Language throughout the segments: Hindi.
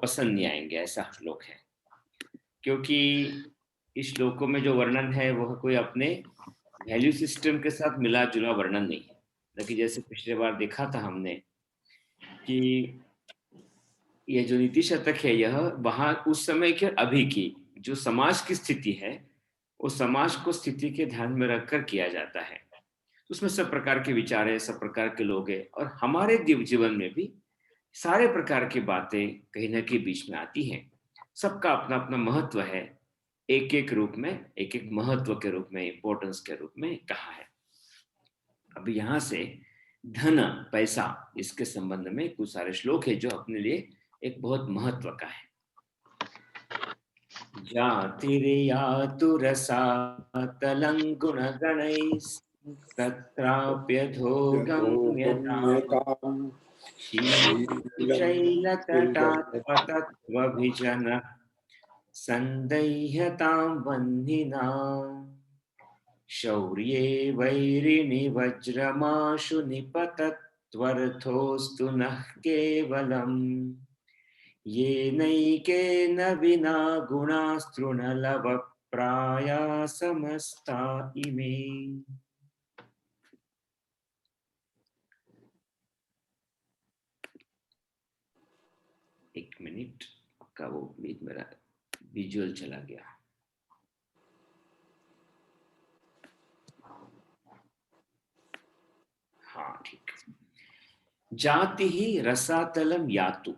पसंद नहीं आएंगे, ऐसा श्लोक है। क्योंकि इस श्लोकों में जो वर्णन है वह कोई अपने वैल्यू सिस्टम के साथ मिला जुला वर्णन नहीं है। लेकिन जैसे पिछले बार देखा था हमने कि यह जो नीति शतक है यह वहां उस समय के अभी की जो समाज की स्थिति है, उस समाज को स्थिति के ध्यान में रखकर किया जाता है। उसमें सब प्रकार के विचार है, सब प्रकार के लोग हैं, और हमारे जीवन में भी सारे प्रकार की बातें कहीं ना कहीं बीच में आती हैं। सबका अपना अपना महत्व है, एक एक रूप में, एक एक महत्व के रूप में, इंपॉर्टेंस के रूप में कहा है। अब यहाँ से धन, पैसा, इसके संबंध में कुछ सारे श्लोक है जो अपने लिए एक बहुत महत्व का है। जातिर्यातु रसातलं गुणगणैस्तत्राप्यधो गम्यताम् शीलशैलतटात् पतत्वभिजनः सन्दैह्यतां वह्निनाम् शौर्ये वैरिणि वज्रमाशु निपतत्वर्थोऽस्तु नः केवलम् येनैकेन विना गुणास्तृणलवप्राया समस्ता इमे। एक मिनट का वो मेरा विजुअल चला गया। हाँ ठीक। जाति ही रसातलम यातु।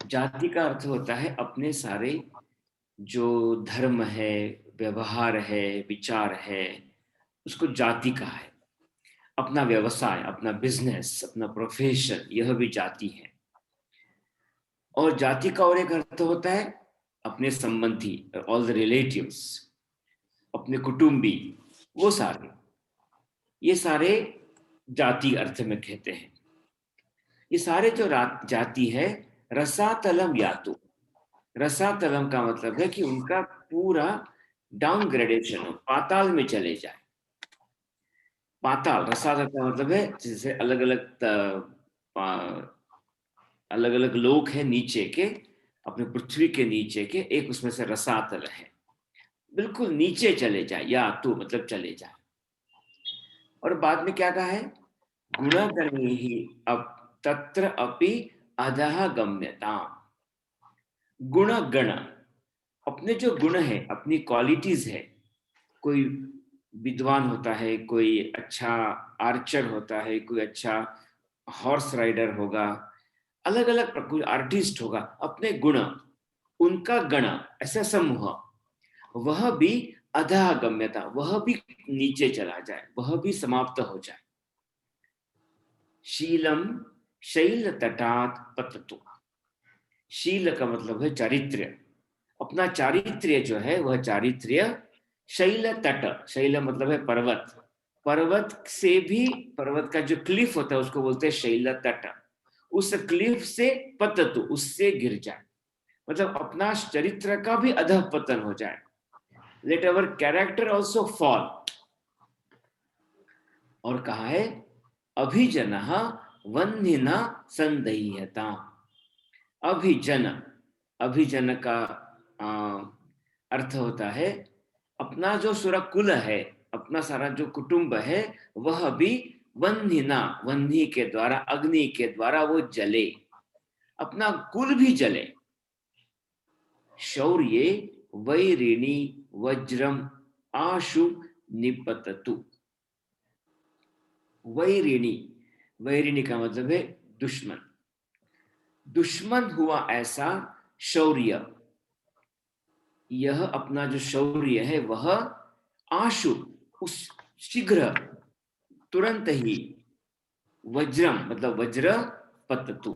जाति का अर्थ होता है अपने सारे जो धर्म है, व्यवहार है, विचार है, उसको जाति कहा है। अपना व्यवसाय, अपना बिजनेस, अपना प्रोफेशन, यह भी जाति है। और जाति का और एक अर्थ होता है अपने संबंधी, ऑल द रिलेटिव्स, अपने कुटुंबी, वो सारे, ये सारे जाति अर्थ में कहते हैं। ये सारे जो जाति है, रसातलम यातु। रसातलम का मतलब है कि उनका पूरा डाउनग्रेडेशन हो, पाताल में चले जाए। पाताल, रसातल का मतलब है जैसे अलग अलग लोक है नीचे के, अपने पृथ्वी के नीचे के, एक उसमें से रसातल है, बिल्कुल नीचे चले जाए, या तो मतलब चले जाए। और बाद में क्या कहा है, गुणगणी ही अब तत्र अपि अधः गम्यता। गुण गण, अपने जो गुण है, अपनी क्वालिटीज है, कोई विद्वान होता है, कोई अच्छा आर्चर होता है, कोई अच्छा हॉर्स राइडर होगा, अलग अलग कोई आर्टिस्ट होगा, अपने गुण, उनका गण, ऐसा समूह, वह भी अधः गम्यता, वह भी नीचे चला जाए, वह भी समाप्त हो जाए। शीलम शैल तटात पततु। शील का मतलब है चारित्र्य। अपना चारित्र्य जो है वह चारित्र्य शैल तट, शैल मतलब है पर्वत, पर्वत से भी, पर्वत का जो क्लिफ होता है उसको बोलते हैं शैल तट, उस क्लिफ से पततु, उससे गिर जाए, मतलब अपना चरित्र का भी अधः पतन हो जाए। लेट अवर कैरेक्टर ऑल्सो फॉल। और कहा है अभिजन वन्यना संदेह्यता। अभिजन, अभिजन का अर्थ होता है अपना जो सूरा कुल है, अपना सारा जो कुटुंब है, वह भी वन्यना, वन्य के द्वारा, अग्नि के द्वारा वो जले, अपना कुल भी जले। शौर्ये वैरिणी वज्रम आशु निपततु। वैरिणी, वैरिणी का मतलब है दुश्मन, दुश्मन हुआ ऐसा शौर्य, यह अपना जो शौर्य है वह आशु, उस शीघ्र, तुरंत ही, वज्रम मतलब वज्र, पततु,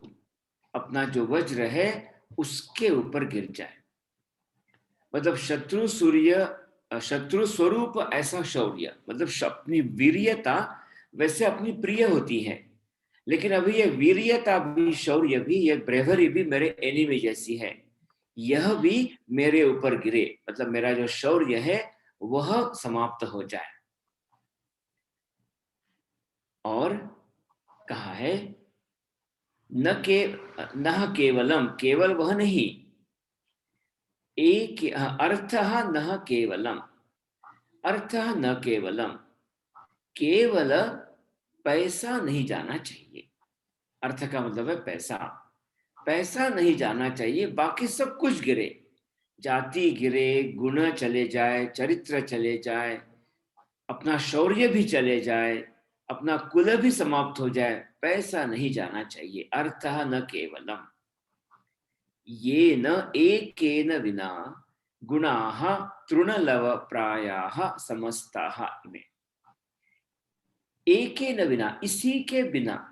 अपना जो वज्र है उसके ऊपर गिर जाए। मतलब शत्रु सूर्य, शत्रु स्वरूप ऐसा शौर्य, मतलब अपनी वीर्यता वैसे अपनी प्रिय होती है, लेकिन अभी ये वीर्यता भी, शौर्य भी, ये ब्रेवरी भी मेरे एनिमी जैसी है, यह भी मेरे ऊपर गिरे, मतलब मेरा जो शौर्य है वह समाप्त हो जाए। और कहा है न केवलम, केवल वह नहीं, एक अर्थः न केवलम, अर्थः न केवलम, केवल पैसा नहीं जाना चाहिए। अर्थ का मतलब है पैसा, पैसा नहीं जाना चाहिए, बाकी सब कुछ गिरे, जाति गिरे, गुण चले जाए, चरित्र चले जाए, अपना शौर्य भी चले जाए, अपना कुल भी समाप्त हो जाए, पैसा नहीं जाना चाहिए। अर्थः न केवलम ये न एकेन विना गुणाः तृणलव प्रायाः समस्ताः इमे। एकेन विना, इसी के बिना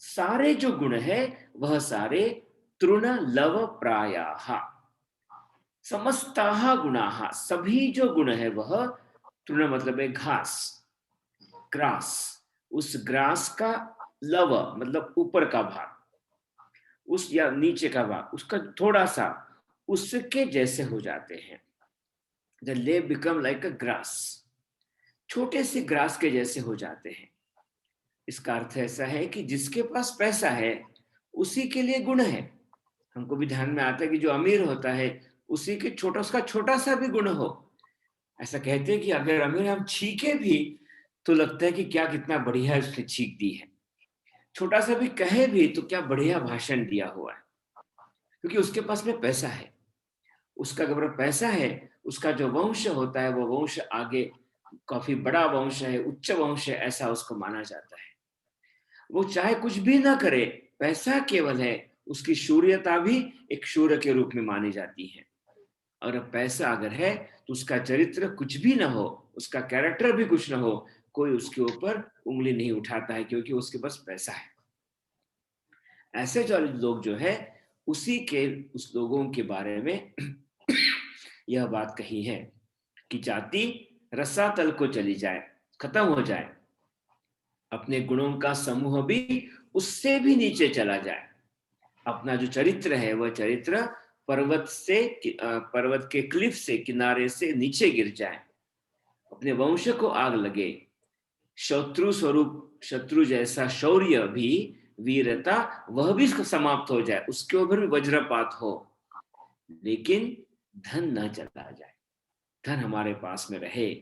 सारे जो गुण है वह सारे तृण लव प्रायाः, समस्ताः गुणाः, सभी जो गुण है वह, तृण मतलब है घास, ग्रास, उस ग्रास का लव मतलब ऊपर का भाग, उस या नीचे का भाग, उसका थोड़ा सा उसके जैसे हो जाते हैं। द लेव बिकम लाइक अ ग्रास, छोटे से ग्रास के जैसे हो जाते हैं। इसका अर्थ ऐसा है कि जिसके पास पैसा है उसी के लिए गुण है। हमको भी ध्यान में आता है कि जो अमीर होता है उसी के छोटा, उसका छोटा सा भी गुण हो। ऐसा कहते हैं कि अगर अमीर हम छीके भी तो लगता है कि क्या कितना बढ़िया उसने छीक दी है, छोटा सा भी कहे भी तो क्या बढ़िया भाषण दिया हुआ है, क्योंकि उसके पास में पैसा है। उसका अगर पैसा है, उसका जो वंश होता है वो वंश आगे काफी बड़ा वंश है, उच्च वंश है, ऐसा उसको माना जाता है। वो चाहे कुछ भी ना करे, पैसा केवल है, उसकी शूर्यता भी एक शूर के रूप में मानी जाती है। और अब पैसा अगर है तो उसका चरित्र कुछ भी ना हो, उसका कैरेक्टर भी कुछ ना हो, कोई उसके ऊपर उंगली नहीं उठाता है, क्योंकि उसके पास पैसा है। ऐसे जो लोग जो है उसी के, उस लोगों के बारे में यह बात कही है कि जाति रसातल को चली जाए, खत्म हो जाए, अपने गुणों का समूह भी उससे भी नीचे चला जाए, अपना जो चरित्र है वह चरित्र पर्वत के क्लिफ से, किनारे से नीचे गिर जाए, अपने वंश को आग लगे, शत्रु स्वरूप, शत्रु जैसा शौर्य भी, वीरता वह भी समाप्त हो जाए, उसके ऊपर भी वज्रपात हो, लेकिन धन न चला जाए, धन हमारे पास में रहे,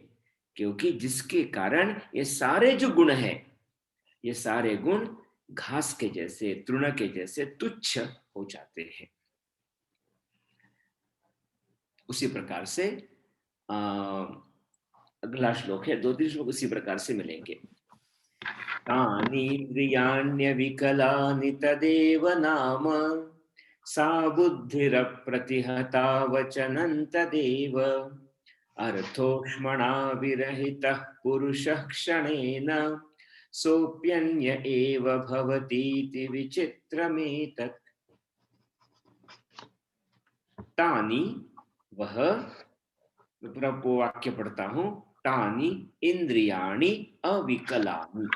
क्योंकि जिसके कारण ये सारे जो गुण है, ये सारे गुण घास के जैसे, तृण के जैसे तुच्छ हो जाते हैं। उसी प्रकार से अगला श्लोक है, 2-3 श्लोक उसी प्रकार से मिलेंगे। तानीन्द्रियाण्यविकलानि तदेव नाम सा बुद्धिरप्रतिहता वचनं तदेव अर्थोक्ष्मणा विरहितः पुरुषः क्षणेन सोऽप्यन्य एव भवतीति विचित्रमेतत्। तानि, वह, मैं पूरा वाक्य पढ़ता हूं, तानि इंद्रियाणि अविकलानि।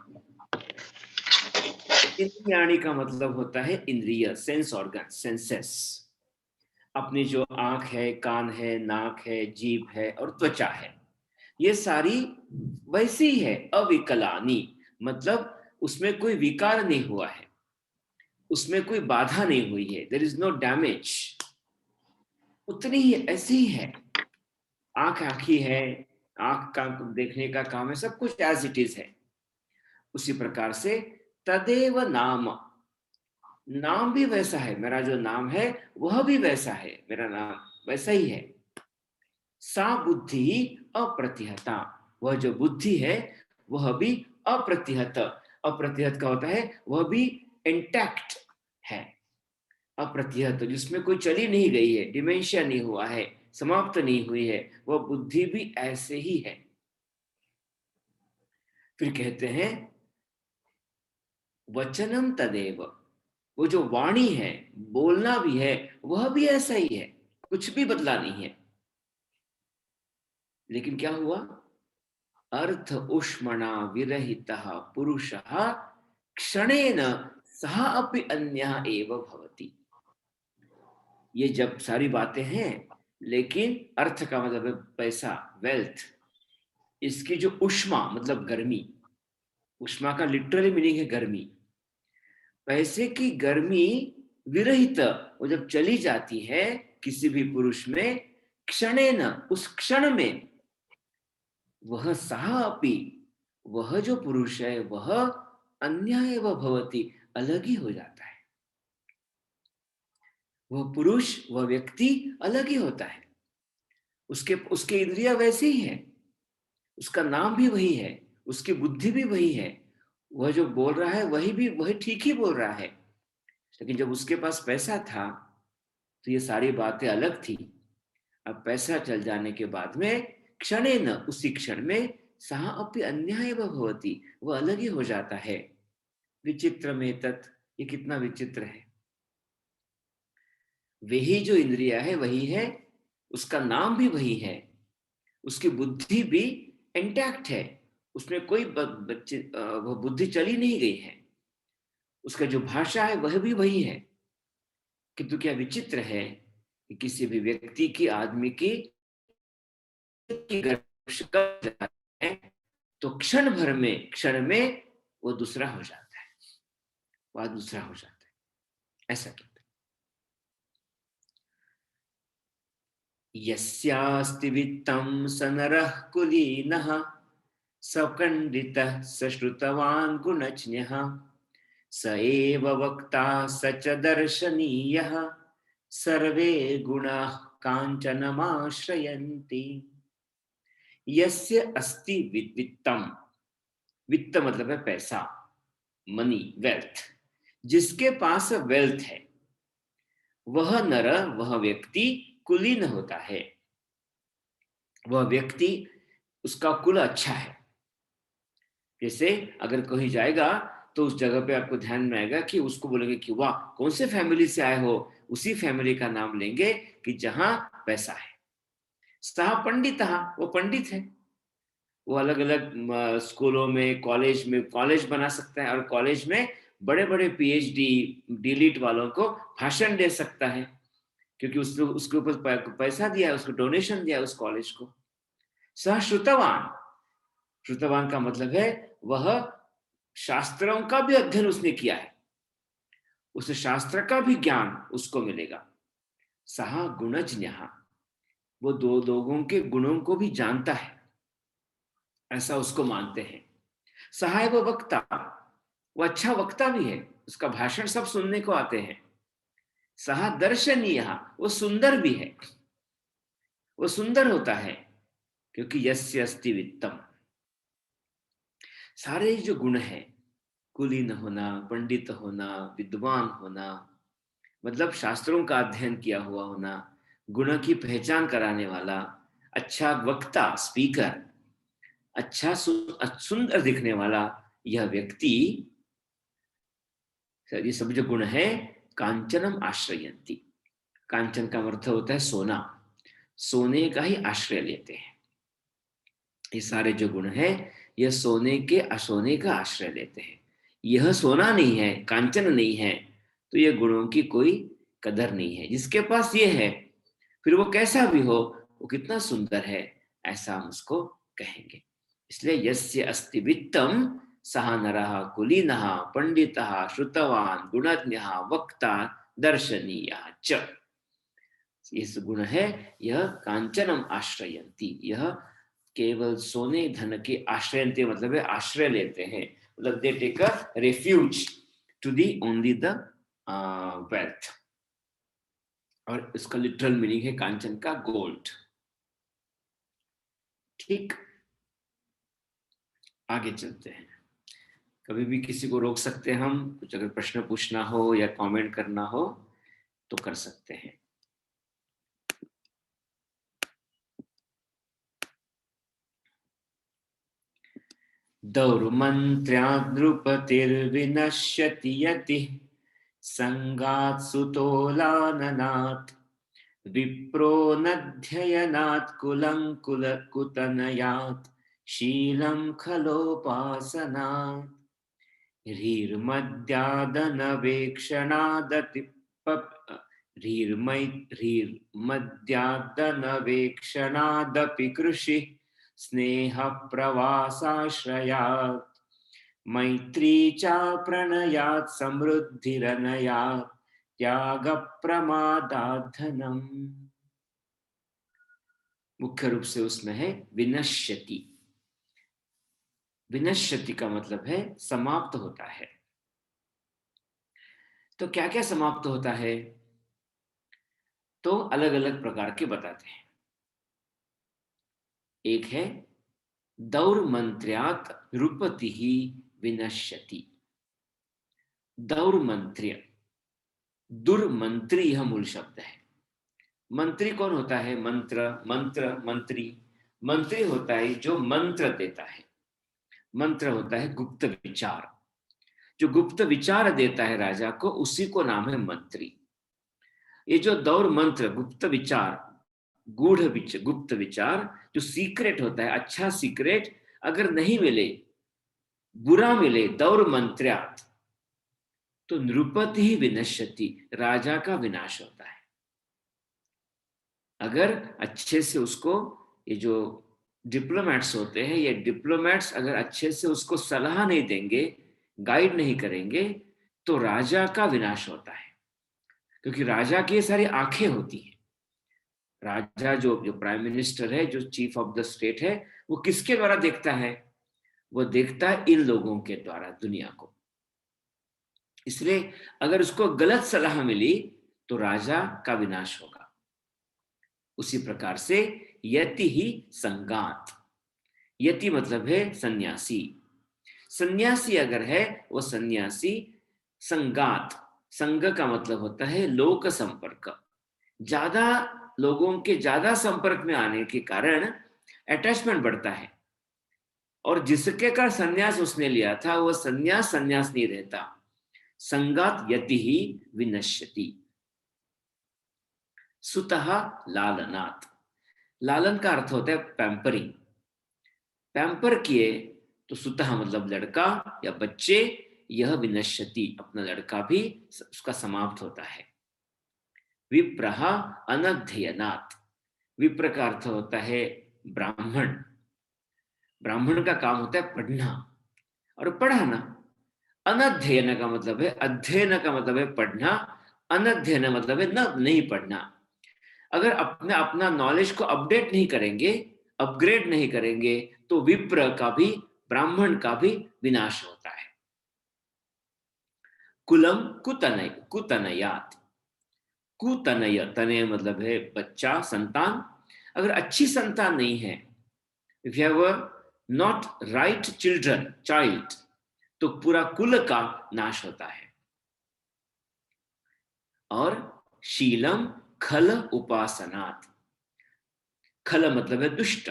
इंद्रियाणि का मतलब होता है इंद्रिय, सेंस ऑर्गन, सेंसेस। अपनी जो आंख है, कान है, नाक है, जीभ है और त्वचा है, ये सारी वैसी है। अविकलानी मतलब उसमें कोई विकार नहीं हुआ है, उसमें कोई बाधा नहीं हुई है, देयर इज नो डैमेज, उतनी ही ऐसी ही है। आंख आंखी है, आंख का देखने का काम है, सब कुछ एज इट इज है। उसी प्रकार से तदेव नाम, नाम भी वैसा है, मेरा जो नाम है वह भी वैसा है, मेरा नाम वैसा ही है। सा बुद्धि अप्रतिहता, वह जो बुद्धि है वह भी अप्रतिहत, अप्रतिहत का होता है वह भी इंटैक्ट है, अप्रतिहत जिसमें कोई चली नहीं गई है, डिमेंशिया नहीं हुआ है, समाप्त नहीं हुई है, वह बुद्धि भी ऐसे ही है। फिर कहते हैं वचनम तदेव, वो जो वाणी है, बोलना भी है, वह भी ऐसा ही है, कुछ भी बदला नहीं है। लेकिन क्या हुआ, अर्थ उष्मणा विरहितः पुरुषः क्षणेन सः अपि अन्यः एव भवति। ये जब सारी बातें हैं, लेकिन अर्थ का मतलब है पैसा, वेल्थ, इसकी जो उष्मा मतलब गर्मी, उष्मा का लिटरली मीनिंग है गर्मी, पैसे की गर्मी विरहित, वो जब चली जाती है किसी भी पुरुष में, क्षणेन, उस क्षण में, वह सः अपि, वह जो पुरुष है वह अन्य एव भवति, अलग ही हो जाता है। वह पुरुष, वह व्यक्ति अलग ही होता है। उसके उसके इंद्रिया वैसे ही है, उसका नाम भी वही है, उसकी बुद्धि भी वही है, वह जो बोल रहा है वही ठीक ही बोल रहा है। लेकिन जब उसके पास पैसा था तो ये सारी बातें अलग थी। अब पैसा चल जाने के बाद में क्षणेन, उसी क्षण में, सः अपि अन्यः एव भवति, वह अलग ही हो जाता है। विचित्रमेतत्, ये कितना विचित्र है। वही जो इंद्रिया है वही है, उसका नाम भी वही है, उसकी बुद्धि भी इंटैक्ट है, उसमें कोई वो बुद्धि चली नहीं गई है, उसका जो भाषा है वह भी वही है। किंतु क्या विचित्र है कि किसी भी व्यक्ति की, आदमी की है तो क्षण में वो दूसरा हो जाता है, वह दूसरा हो जाता है। ऐसा कहते हैं। यस्यास्ति वित्तं स नरः कुलीनः, सपण्डितः स श्रुतवान् गुणज्ञः, स एव वक्ता स च दर्शनीयः, सर्वे गुणाः काञ्चनमाश्रयन्ति। यस्य अस्ति वित्तम, वित्त मतलब है पैसा, मनी, वेल्थ, जिसके पास वेल्थ है वह नर, वह व्यक्ति कुलीन होता है। वह व्यक्ति, उसका कुल अच्छा है। जैसे अगर कोई जाएगा तो उस जगह पे आपको ध्यान में आएगा कि उसको बोलेंगे कि वाह कौन से फैमिली से आए हो, उसी फैमिली का नाम लेंगे कि जहां पैसा है। सह पंडित, वो पंडित है, वो अलग अलग स्कूलों में, कॉलेज बना सकता है, और कॉलेज में बड़े बड़े पीएचडी डीलिट वालों को भाषण दे सकता है, क्योंकि उसके ऊपर पैसा दिया है, उसको डोनेशन दिया है उस कॉलेज को। सह श्रुतवान, श्रुतवान का मतलब है वह शास्त्रों का भी अध्ययन उसने किया है, उस शास्त्र का भी ज्ञान उसको मिलेगा। सह गुणज्ञ, वो दो लोगों के गुणों को भी जानता है, ऐसा उसको मानते हैं। सहाय व वक्ता, वो अच्छा वक्ता भी है, उसका भाषण सब सुनने को आते हैं। सह दर्शनीय, वो सुंदर भी है, वो सुंदर होता है, क्योंकि यस्य अस्ति वित्तम, सारे जो गुण है, कुलीन होना, पंडित होना, विद्वान होना, मतलब शास्त्रों का अध्ययन किया हुआ होना, गुण की पहचान कराने वाला, अच्छा वक्ता, स्पीकर, अच्छा सुंदर दिखने वाला यह व्यक्ति, ये सब जो गुण है, कांचनम आश्रयंती, कांचन का अर्थ होता है सोना, सोने का ही आश्रय लेते हैं। ये सारे जो गुण है यह सोने के असोने का आश्रय लेते हैं। यह सोना नहीं है, कांचन नहीं है, तो ये गुणों की कोई कदर नहीं है। जिसके पास ये है, फिर वो कैसा भी हो, वो कितना सुंदर है, ऐसा हम उसको कहेंगे। इसलिए यस्य अस्ति वित्तम सह नरः कुलीनः पंडितः श्रुतवान गुणज्ञः वक्ता दर्शनीयः च। इस गुण है यह कांचनम आश्रयंती, यह केवल सोने धन के आश्रयंती मतलब है आश्रय लेते हैं, मतलब they take a refuge to the only the wealth. और इसका लिटरल मीनिंग है कांचन का गोल्ड। ठीक, आगे चलते हैं। कभी भी किसी को रोक सकते हैं हम, कुछ अगर प्रश्न पूछना हो या कमेंट करना हो तो कर सकते हैं। दौर्मन्त्र्याद् नृपतिर्विनश्यति यतिः संगात् सुतोलाननात् विप्रो नध्ययनात् कुलं कुतनयात् शीलं खलोपासनात् ह्रीर्मद्यादनवेक्षणादपि कृषि स्नेह प्रवासाश्रयात् मैत्री चा प्रणयात् समृद्धिरनयात् त्याग प्रमादात् धनम। मुख्य रूप से उसमें है विनश्यति। विनश्यति का मतलब है समाप्त होता है। तो क्या क्या समाप्त होता है? तो अलग अलग प्रकार के बताते हैं। एक है दौर्मंत्र्यात् नृपति ही विनश्यति। दौर्मंत्र्य, दुर्मंत्री यह मूल शब्द है। मंत्री कौन होता है? मंत्र, मंत्र, मंत्री। मंत्री होता है जो मंत्र देता है। मंत्र होता है गुप्त विचार। जो गुप्त विचार देता है राजा को, उसी को नाम है मंत्री। ये जो दौर मंत्र, गुप्त विचार, गुप्त विचार जो सीक्रेट होता है, अच्छा सीक्रेट अगर नहीं मिले, बुरा मिले, दौर मंत्र्यात, तो नृपति ही विनश्यति, राजा का विनाश होता है। अगर अच्छे से उसको, ये जो डिप्लोमेट्स होते हैं, ये डिप्लोमेट्स अगर अच्छे से उसको सलाह नहीं देंगे, गाइड नहीं करेंगे, तो राजा का विनाश होता है। क्योंकि राजा की ये सारी आंखें होती हैं। राजा जो जो प्राइम मिनिस्टर है, जो चीफ ऑफ द स्टेट है, वो किसके द्वारा देखता है? वो देखता है इन लोगों के द्वारा दुनिया को। इसलिए अगर उसको गलत सलाह मिली तो राजा का विनाश होगा। उसी प्रकार से यति ही संगात। यति मतलब है सन्यासी। सन्यासी अगर है, वो सन्यासी संगात, संग का मतलब होता है लोक संपर्क। ज्यादा लोगों के ज्यादा संपर्क में आने के कारण अटैचमेंट बढ़ता है, और जिसके का संन्यास उसने लिया था वो संन्यास नहीं रहता। संगात यति ही विनश्यति। सुतः लालनात्। लालन का अर्थ होता है पैम्परिंग। पैम्पर किए तो सुतः मतलब लड़का या बच्चे, यह विनश्यति अपना लड़का भी उसका समाप्त होता है। विप्रः अनध्ययनात्। विप्र का अर्थ होता है ब्राह्मण। ब्राह्मण का काम होता है पढ़ना और पढ़ाना। अनध्ययन का मतलब है, अध्ययन का मतलब है पढ़ना, अनध्ययन मतलब है नहीं पढ़ना। अगर अपने अपना नॉलेज को अपडेट नहीं करेंगे, अपग्रेड नहीं करेंगे, तो विप्र का भी, ब्राह्मण का भी विनाश होता है। कुलम कुतनयात। कुतनय, तनय मतलब है बच्चा, संतान। अगर अच्छी संतान नहीं है, if you have not right child, तो पूरा कुल का नाश होता है। और शीलम खल उपासनात्। खल मतलब है दुष्ट।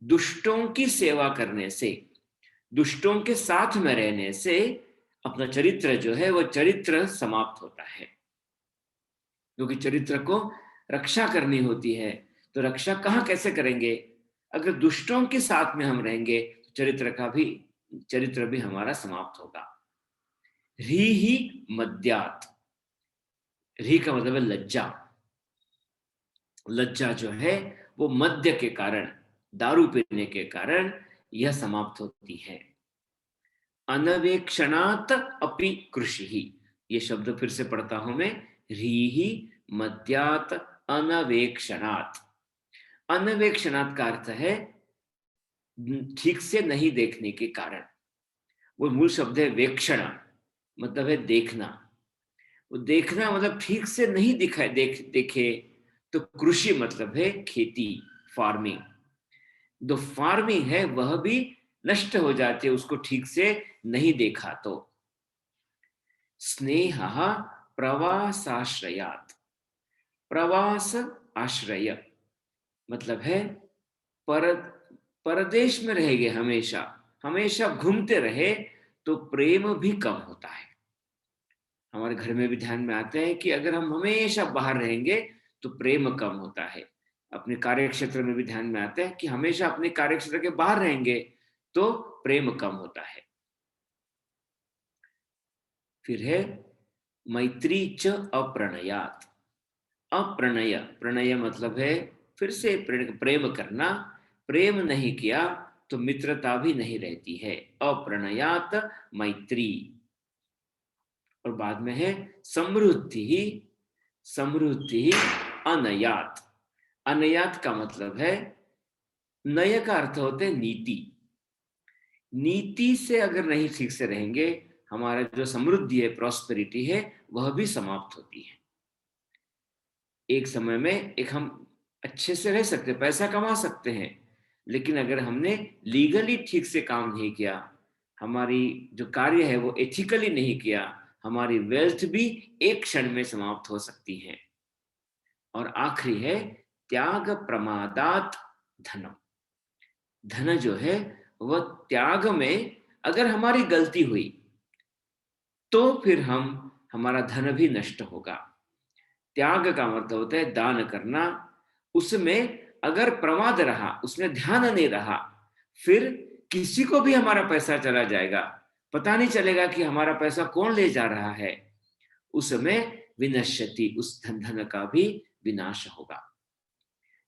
दुष्टों की सेवा करने से, दुष्टों के साथ में रहने से अपना चरित्र जो है वो चरित्र समाप्त होता है। क्योंकि चरित्र को रक्षा करनी होती है, तो रक्षा कहाँ कैसे करेंगे? अगर दुष्टों के साथ में हम रहेंगे तो चरित्र भी हमारा समाप्त होगा। री ही मद्यात। री का मतलब है लज्जा। लज्जा जो है वो मद्य के कारण, दारू पीने के कारण यह समाप्त होती है। अनवेक्षणात अपि कृषि ही। ये शब्द फिर से पढ़ता हूं मैं। रीहि मद्यात अनवेक्षणात। अनवेक्षणात का अर्थ है ठीक से नहीं देखने के कारण। वो मूल शब्द है वेक्षण, मतलब है देखना। वो देखना मतलब ठीक से नहीं देखे, तो कृषि मतलब है खेती, फार्मिंग। जो फार्मिंग है वह भी नष्ट हो जाती है, उसको ठीक से नहीं देखा तो। स्नेह प्रवासाश्रयात। प्रवास आश्रय मतलब है पर परदेश में रहेंगे, हमेशा हमेशा घूमते रहे तो प्रेम भी कम होता है। हमारे घर में भी ध्यान में आता है कि अगर हम हमेशा बाहर रहेंगे तो प्रेम कम होता है। अपने कार्य क्षेत्र में भी ध्यान में आता है कि हमेशा अपने कार्य क्षेत्र के बाहर रहेंगे तो प्रेम कम होता है। फिर है मैत्री च अप्रणयात। अप्रणय, प्रणय मतलब है फिर से प्रेम करना। प्रेम नहीं किया तो मित्रता भी नहीं रहती है। अप्रणयात मैत्री। और बाद में है समृद्धि, समृद्धि अनयात। अनयात का मतलब है, नय का अर्थ होते है नीति। नीति से अगर नहीं ठीक से रहेंगे, हमारा जो समृद्धि है, प्रॉस्पेरिटी है, वह भी समाप्त होती है। एक समय में एक हम अच्छे से रह सकते, पैसा कमा सकते हैं, लेकिन अगर हमने लीगली ठीक से काम नहीं किया, हमारी जो कार्य है वो एथिकली नहीं किया, हमारी वेल्थ भी एक क्षण में समाप्त हो सकती है। और आखिरी है त्याग प्रमादात धनम। धन जो है वह त्याग में, अगर हमारी गलती हुई तो फिर हमारा धन भी नष्ट होगा। त्याग का मतलब होता है दान करना, उसमें अगर प्रमाद रहा, उसमें ध्यान नहीं रहा, फिर किसी को भी हमारा पैसा चला जाएगा, पता नहीं चलेगा कि हमारा पैसा कौन ले जा रहा है। उसमें विनश्यति, उस धन का भी विनाश होगा।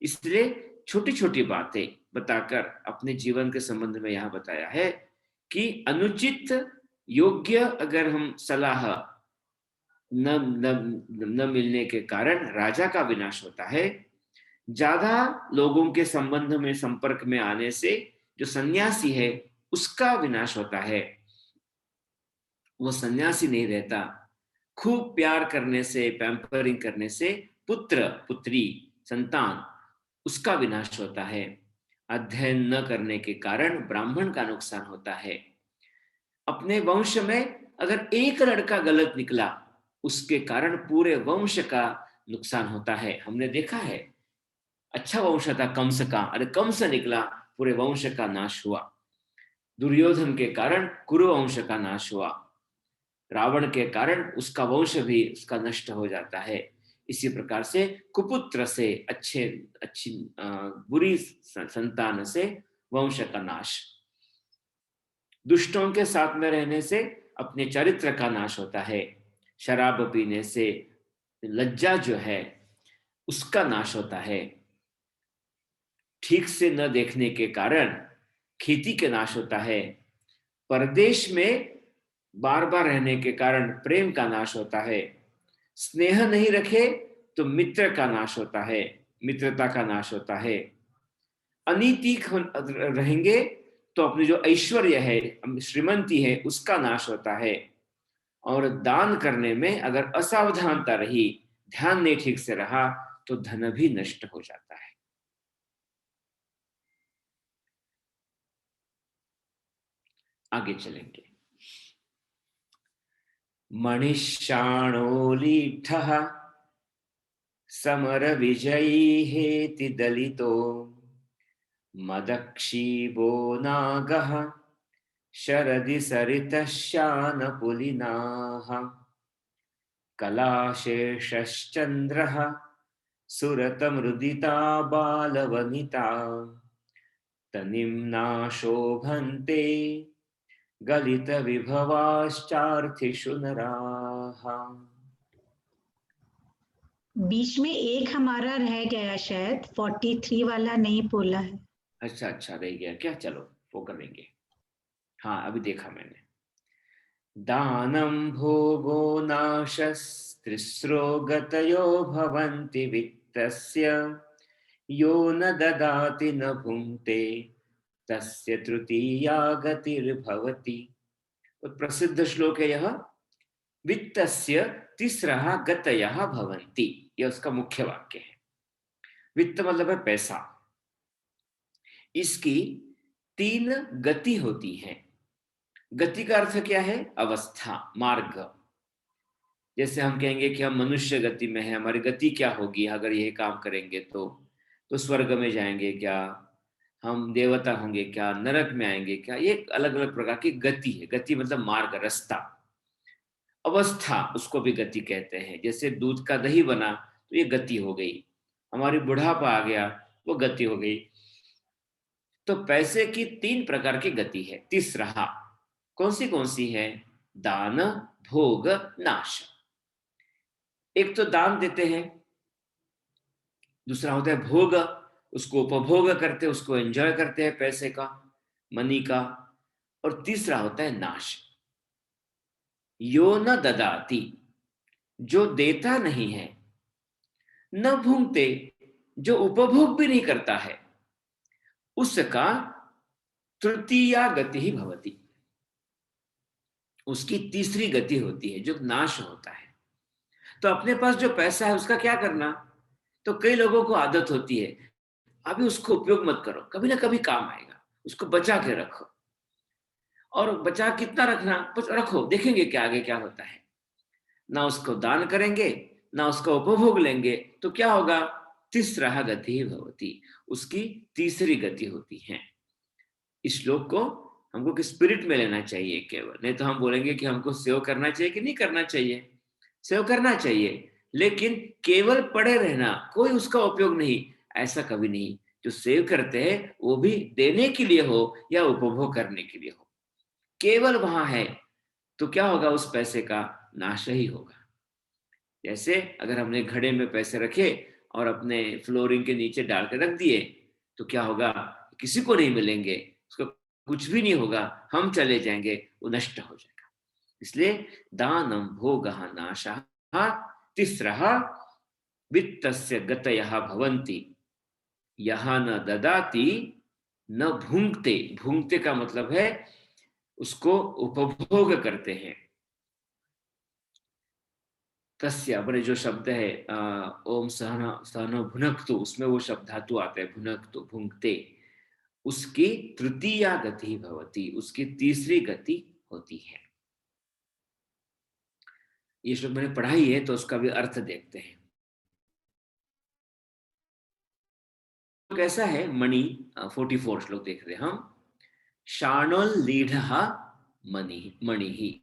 इसलिए छोटी छोटी बातें बताकर अपने जीवन के संबंध में यहां बताया है कि अनुचित योग्य अगर हम सलाह न न न मिलने के कारण राजा का विनाश होता है। ज्यादा लोगों के संबंध में संपर्क में आने से जो सन्यासी है उसका विनाश होता है, वो सन्यासी नहीं रहता। खूब प्यार करने से, पैम्परिंग करने से पुत्र पुत्री संतान, उसका विनाश होता है। अध्ययन न करने के कारण ब्राह्मण का नुकसान होता है। अपने वंश में अगर एक लड़का गलत निकला, उसके कारण पूरे वंश का नुकसान होता है। हमने देखा है, अच्छा वंश था कंस का, अरे कंस निकला, पूरे वंश का नाश हुआ। दुर्योधन के कारण कुरु वंश का नाश हुआ। रावण के कारण उसका वंश भी उसका नष्ट हो जाता है। इसी प्रकार से कुपुत्र से अच्छी बुरी संतान से वंश का नाश। दुष्टों के साथ में रहने से अपने चरित्र का नाश होता है। शराब पीने से लज्जा जो है उसका नाश होता है। ठीक से न देखने के कारण खेती के नाश होता है। परदेश में बार बार रहने के कारण प्रेम का नाश होता है। स्नेह नहीं रखे तो मित्र का नाश होता है, मित्रता का नाश होता है। अनीति रहेंगे तो अपनी जो ऐश्वर्य है, श्रीमंती है, उसका नाश होता है। और दान करने में अगर असावधानता रही, ध्यान नहीं ठीक से रहा, तो धन भी नष्ट हो जाता है। आगे चलेंगे। मणिषाणो लीठः समर विजयी हेति दलितो मदक्षीबो नागः शरदि सरितश्यानपुलिनाः कलाशेषश्चन्द्रः सुरतमृदिता बालवनिता तनिम्ना शोभन्ते गलित विभवाश्चार्थिषु नराः। बीच में एक हमारा रह गया, शायद 43 वाला नहीं बोला है। अच्छा रह गया क्या? चलो वो करेंगे। हाँ अभी देखा मैंने। दानं भोगो नाशस्त्रिस्रो गतयो भवन्ति वित्तस्य यो न ददाति न भुङ्क्ते तस्य तृतीया गतिर्भवति। तो प्रसिद्ध श्लोक है यह। वित्तस्य तिस्रः गतयः भवन्ति, यह उसका मुख्य वाक्य है। वित्त मतलब है पैसा। इसकी 3 गति होती है। गति का अर्थ क्या है? अवस्था, मार्ग। जैसे हम कहेंगे कि हम मनुष्य गति में है, हमारी गति क्या होगी अगर यह काम करेंगे तो स्वर्ग में जाएंगे क्या, हम देवता होंगे क्या, नरक में आएंगे क्या। ये अलग अलग प्रकार की गति है। गति मतलब मार्ग, रास्ता। अवस्था उसको भी गति कहते हैं। जैसे दूध का दही बना तो ये गति हो गई, हमारी बुढ़ापा आ गया वो गति हो गई। तो पैसे की 3 प्रकार की गति है। तीसरा कौन सी है? दान, भोग, नाश। एक तो दान देते हैं, दूसरा होता है भोग, उसको उपभोग करते हैं, उसको एंजॉय करते हैं पैसे का। मनी का, और तीसरा होता है नाश। यो न ददाति, जो देता नहीं है, न भुंगते, जो उपभोग भी नहीं करता है, उसका तृतीया गति ही भवति, उसकी तीसरी गति होती है, जो नाश होता है। तो अपने पास जो पैसा है उसका क्या करना? तो कई लोगों को आदत होती है, अभी उसको उपयोग मत करो, कभी ना कभी काम आएगा, उसको बचा के रखो। और बचा कितना रखना? बस रखो, देखेंगे क्या आगे क्या होता है। ना उसको दान करेंगे, ना उसका उपभोग लेंगे, तो क्या होगा? तीसरा गति भवति, उसकी तीसरी गति होती है। इस श्लोक को हमको स्पिरिट में लेना चाहिए केवल, नहीं तो हम बोलेंगे कि हमको सेव करना चाहिए कि नहीं करना चाहिए। सेव करना चाहिए, लेकिन केवल पड़े रहना, कोई उसका उपयोग नहीं, ऐसा कभी नहीं। जो सेव करते हैं वो भी देने के लिए हो या उपभोग करने के लिए हो, केवल वहां है तो क्या होगा? उस पैसे का नाश ही होगा। जैसे अगर हमने घड़े में पैसे रखे और अपने फ्लोरिंग के नीचे डाल के रख दिए, तो क्या होगा? किसी को नहीं मिलेंगे, उसका कुछ भी नहीं होगा, हम चले जाएंगे, वो नष्ट हो जाएगा। इसलिए दानम भोगः नाशः तीसरः वित्तस्य गतयः भवन्ति, यह न ददाति न भुंक्ते। भुंक्ते का मतलब है उसको उपभोग करते हैं। तस्य अपने जो शब्द है ओम सहना सहना भुनक्तु, उसमें वो शब्द धातु आते हैं, भुनक्तु भुंक्ते, उसकी तृतीया गति भवति, उसकी तीसरी गति होती है। ये श्लोक मैंने पढ़ाई है तो उसका भी अर्थ देखते हैं। कैसा है? मणि 44 श्लोक देख रहे हैं हम। शाणोल लीढ़ मणि, मणि ही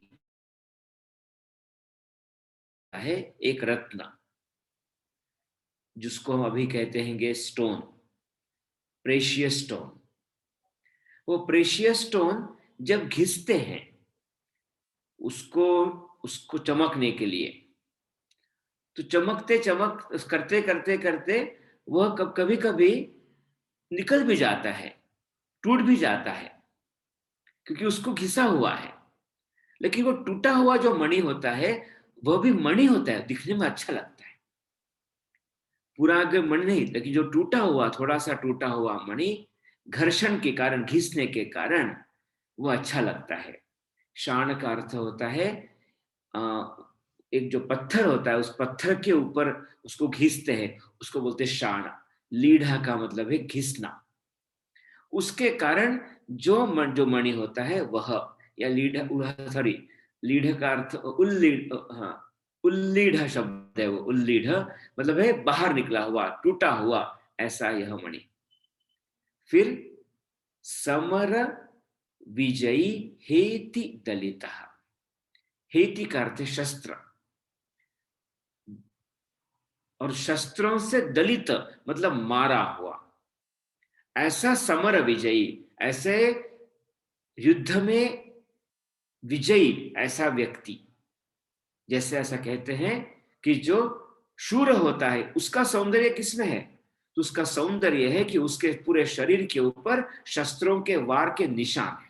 है एक रत्न, जिसको हम अभी कहते हैं स्टोन, प्रेशियस स्टोन। वो प्रेशियस स्टोन जब घिसते हैं उसको उसको चमकने के लिए, तो चमकते चमक करते करते करते वह कभी कभी निकल भी जाता है, टूट भी जाता है, क्योंकि उसको घिसा हुआ है। लेकिन वो टूटा हुआ जो मणि होता है वह भी मणि होता है, दिखने में अच्छा लगता है। पूरा अगर मणि नहीं, लेकिन जो टूटा हुआ, थोड़ा सा टूटा हुआ मणि घर्षण के कारण, घिसने के कारण वो अच्छा लगता है। शाण का अर्थ होता है एक जो पत्थर होता है, उस पत्थर के ऊपर उसको घिसते हैं, उसको बोलते हैं शाण। लीढ़ा का मतलब है घिसना। उसके कारण जो मणि होता है वह, या लीढ़, सॉरी, लीढ़ का अर्थ उल्लीढ़, हाँ, उल्लीढ़ शब्द है वो। उल्लीढ़ मतलब है बाहर निकला हुआ, टूटा हुआ, ऐसा यह मणि। फिर समर विजयी हेति दलितः। हेति का अर्थ शस्त्र, और शस्त्रों से दलित मतलब मारा हुआ। ऐसा समर विजयी, ऐसे युद्ध में विजयी ऐसा व्यक्ति। जैसे ऐसा कहते हैं कि जो शूर होता है उसका सौंदर्य किसमें है? तो उसका सौंदर्य है कि उसके पूरे शरीर के ऊपर शस्त्रों के वार के निशान है।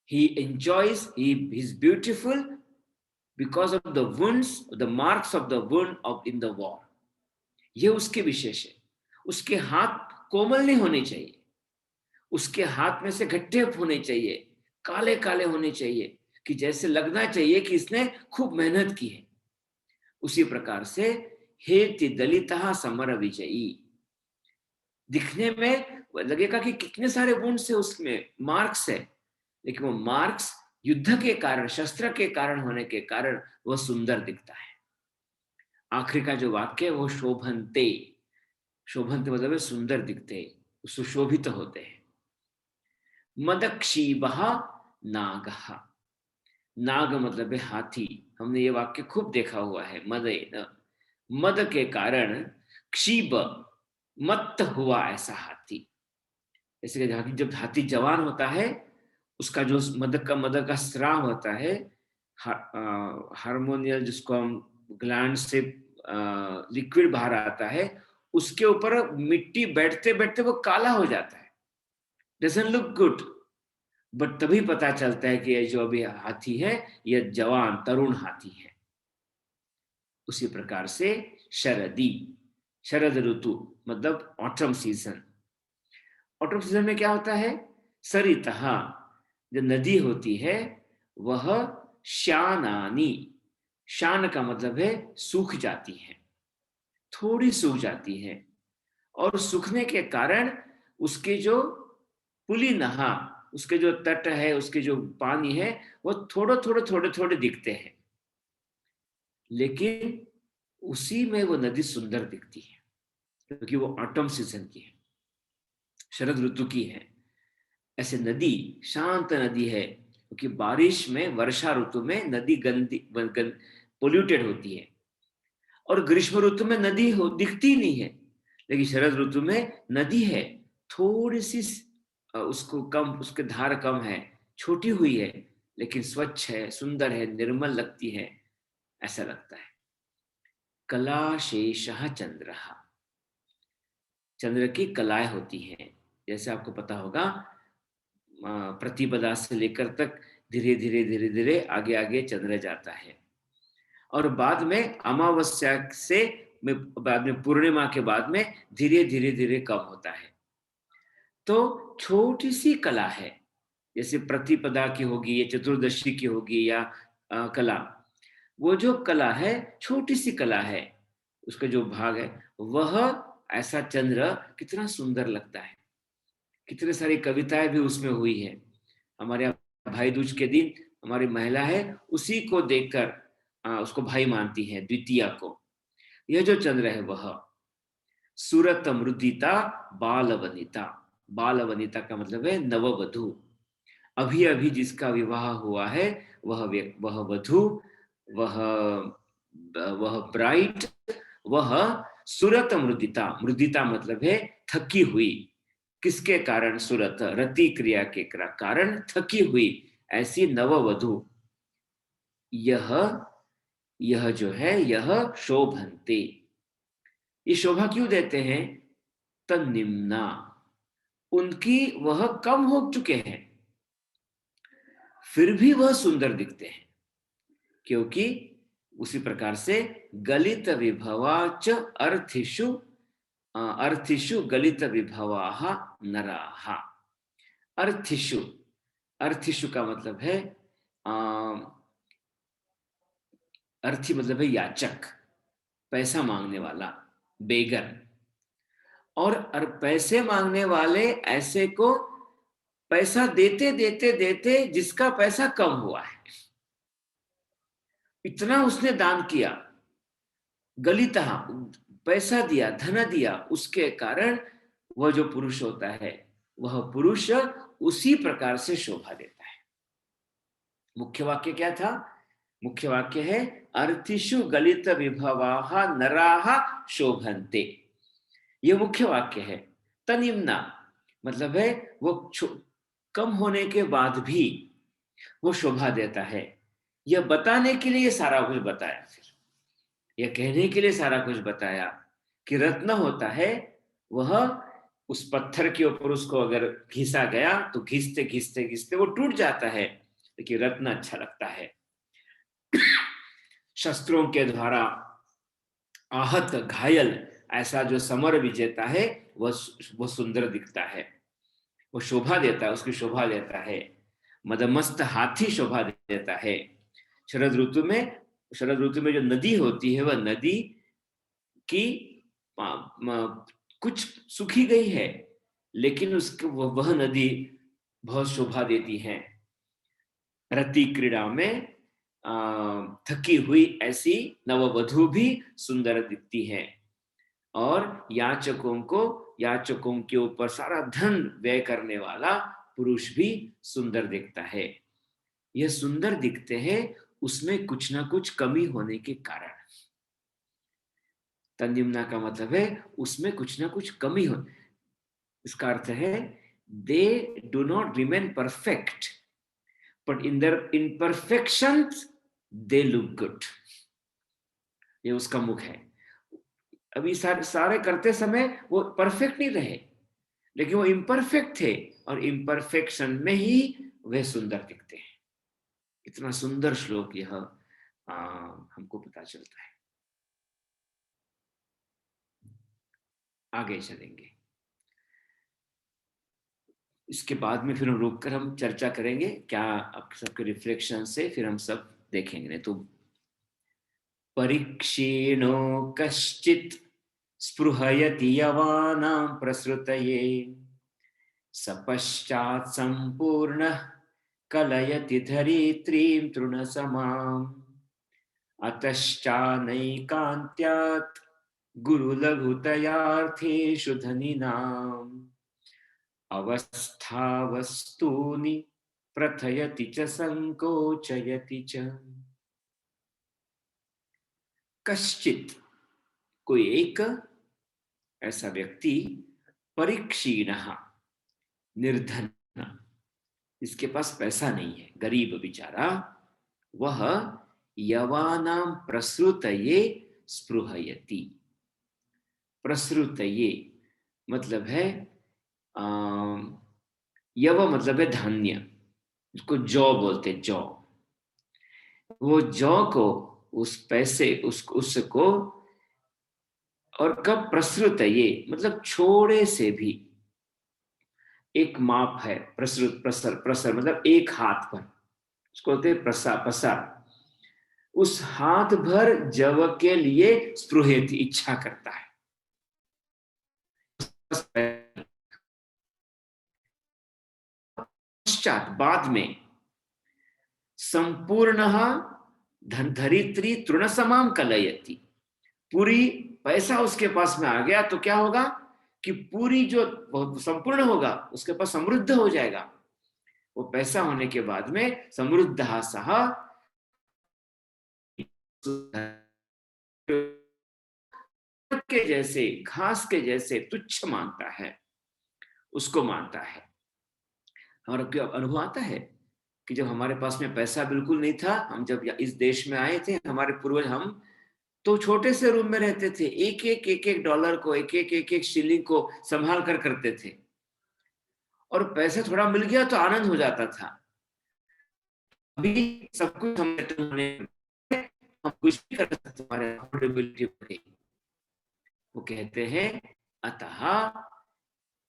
He enjoys, he is beautiful because of the wounds, the marks of the wound of in the war. ये उसके विशेष है। उसके हाथ कोमल नहीं होने चाहिए, उसके हाथ में से गट्ठे होने चाहिए, काले काले होने चाहिए, कि जैसे लगना चाहिए कि इसने खूब मेहनत की है। उसी प्रकार से हेति दलितः समर विजयी, दिखने में लगेगा कि कितने सारे वुंड्स है, उसमें मार्क्स है, लेकिन वो मार्क्स युद्ध के कारण, शस्त्र के कारण होने के कारण वह सुंदर दिखता है। आखिरी का जो वाक्य है वो शोभन्ते, शोभन्ते मतलब सुंदर दिखते, सुशोभित होते हैं। मदक्षीबः नागः, नाग मतलब है हाथी। हमने ये वाक्य खूब देखा हुआ है। मदेन, मद के कारण, क्षीब मत्त हुआ ऐसा हाथी। जैसे कि जब हाथी जवान होता है, उसका जो मद का स्राव होता है, हार्मोनियल, जिसको हम ग्लैंड से लिक्विड बाहर आता है, उसके ऊपर मिट्टी बैठते बैठते वो काला हो जाता है, डजंट लुक गुड, बट तभी पता चलता है कि ये जो अभी हाथी है यह जवान तरुण हाथी है। उसी प्रकार से शरदी, शरद ऋतु मतलब ऑटम सीजन। ऑटम सीजन में क्या होता है? सरितः, जो नदी होती है वह श्यानानी, शान का मतलब है सूख जाती है, थोड़ी सूख जाती है, और सूखने के कारण उसके जो पुलिनहा, उसके जो तट है, उसके जो पानी है वो थोड़े दिखते हैं, लेकिन उसी में वो नदी सुंदर दिखती है क्योंकि वो ऑटम सीजन की है, शरद ऋतु की है। ऐसे नदी शांत नदी है क्योंकि बारिश में, वर्षा ऋतु में नदी पोल्यूटेड होती है, और ग्रीष्म ऋतु में नदी दिखती नहीं है, लेकिन शरद ऋतु में नदी है, थोड़ी सी उसको कम, उसके धार कम है, छोटी हुई है, लेकिन स्वच्छ है, सुंदर है, निर्मल लगती है, ऐसा लगता है। कलाशेषः चंद्रः, चंद्र की कलाएं होती हैं। जैसे आपको पता होगा प्रतिपदा से लेकर तक धीरे धीरे आगे आगे चंद्र जाता है, और बाद में अमावस्या से बाद में पूर्णिमा के बाद में धीरे धीरे कम होता है। तो छोटी सी कला है, जैसे प्रतिपदा की होगी या चतुर्दशी की होगी या कला, वो जो कला है छोटी सी कला है, उसका जो भाग है वह ऐसा चंद्र कितना सुंदर लगता है। कितने सारी कविताएं भी उसमें हुई है। हमारे यहाँ भाई दूज के दिन हमारी महिला है उसी को देखकर उसको भाई मानती है, द्वितीया को। यह जो चंद्र है वह सूरत मृदिता बाल वनिता, बाल वनिता का मतलब है नववधु, अभी अभी जिसका विवाह हुआ है वह वधु, वह वह ब्राइड, वह सुरत मृदिता, मृदिता मतलब है थकी हुई, किसके कारण? सुरत, रति क्रिया के कारण थकी हुई ऐसी नववधु, यह जो है यह शोभन्ते, ये शोभा क्यों देते हैं? तन्निम्ना, उनकी वह कम हो चुके हैं फिर भी वह सुंदर दिखते हैं, क्योंकि उसी प्रकार से गलित विभवाच अर्थिषु, अर्थिषु गलित विभवाः नराः। अर्थिषु, अर्थिषु का मतलब है अर्थी मतलब है याचक, पैसा मांगने वाला, बेगर, और पैसे मांगने वाले ऐसे को पैसा देते देते देते जिसका पैसा कम हुआ है, इतना उसने दान किया, गलिता, पैसा दिया, धन दिया, उसके कारण वह जो पुरुष होता है वह पुरुष उसी प्रकार से शोभा देता है। मुख्य वाक्य क्या था? मुख्य वाक्य है अर्थिषु गलित विभवाः नराः शोभन्ते, यह मुख्य वाक्य है। तनिम्ना मतलब है वो कम होने के बाद भी वो शोभा देता है। यह बताने के लिए सारा कुछ बताया, फिर यह कहने के लिए सारा कुछ बताया कि रत्न होता है वह उस पत्थर के ऊपर उसको अगर घिसा गया तो घिसते घिसते घिसते वो टूट जाता है, लेकिन रत्न अच्छा लगता है। शस्त्रों के द्वारा आहत घायल ऐसा जो समर विजेता है वह सुंदर दिखता है, वो शोभा देता है, उसकी शोभा देता है। मदमस्त हाथी शोभा देता है। शरद ऋतु में जो नदी होती है वह नदी की कुछ सूखी गई है, लेकिन उसको वह नदी बहुत शोभा देती है। रति क्रीड़ा में थकी हुई ऐसी नववधु भी सुंदर दिखती है, और याचकों के ऊपर सारा धन व्यय करने वाला पुरुष भी सुंदर दिखता है। यह सुंदर दिखते हैं उसमें कुछ ना कुछ कमी होने के कारण। तंजिमना का मतलब है उसमें कुछ ना कुछ कमी हो, इसका अर्थ है they do not remain perfect but in their imperfections they look good, ये उसका मुख है। अभी सारे करते समय वो परफेक्ट नहीं रहे, लेकिन वो इम्परफेक्ट थे और इम्परफेक्शन में ही वे सुंदर दिखते हैं। इतना सुंदर श्लोक यह हमको पता चलता है। आगे चलेंगे, इसके बाद में फिर हम रोक कर हम चर्चा करेंगे क्या आप सबके रिफ्लेक्शन से फिर हम सब देखेंगे। नहीं तो परीक्षीणो कश्चित् स्पृहयति यवानां प्रसृतये सपश्चात् संपूर्णः कलयति धरित्रीं तृणसमाम् अतश्चानैकान्त्यात् गुरुलघुतयार्थेषु धनिनाम् अवस्थावस्तूनि प्रथयति च संकोचयति च। कश्चित कोई एक ऐसा व्यक्ति, परीक्षीणः निर्धन, इसके पास पैसा नहीं है, गरीब बेचारा, वह यवानां प्रसृतये स्पृहयति। प्रसृतये मतलब है यव मतलब है धान्य, उसको जौ बोलते, जौ। वो जौ को, उस पैसे उसको, और कब प्रसृत ये मतलब छोड़े से भी एक माप है, प्रसृत प्रसर, प्रसर मतलब एक हाथ भर, उसको बोलते प्रसार, पसार। उस हाथ भर जव के लिए स्पृहेति इच्छा करता है। पश्चात बाद में संपूर्ण धरित्री तृणसमाम कलयति, पूरी पैसा उसके पास में आ गया तो क्या होगा कि पूरी जो संपूर्ण होगा उसके पास समृद्ध हो जाएगा। वो पैसा होने के बाद में समृद्ध सह के जैसे, घास के जैसे तुच्छ मानता है, उसको मानता है। हमारा क्या अनुभव आता है कि जब हमारे पास में पैसा बिल्कुल नहीं था, हम जब इस देश में आए थे, हमारे पूर्वज, हम तो छोटे से रूम में रहते थे, एक एक डॉलर को, एक शिलिंग को संभाल कर करते थे, और पैसा थोड़ा मिल गया तो आनंद हो जाता था। अभी सब कुछ हम कुछ भी कर सकते, हमारे अफोर्डेबिलिटी बढ़ गई। वो कहते हैं अतः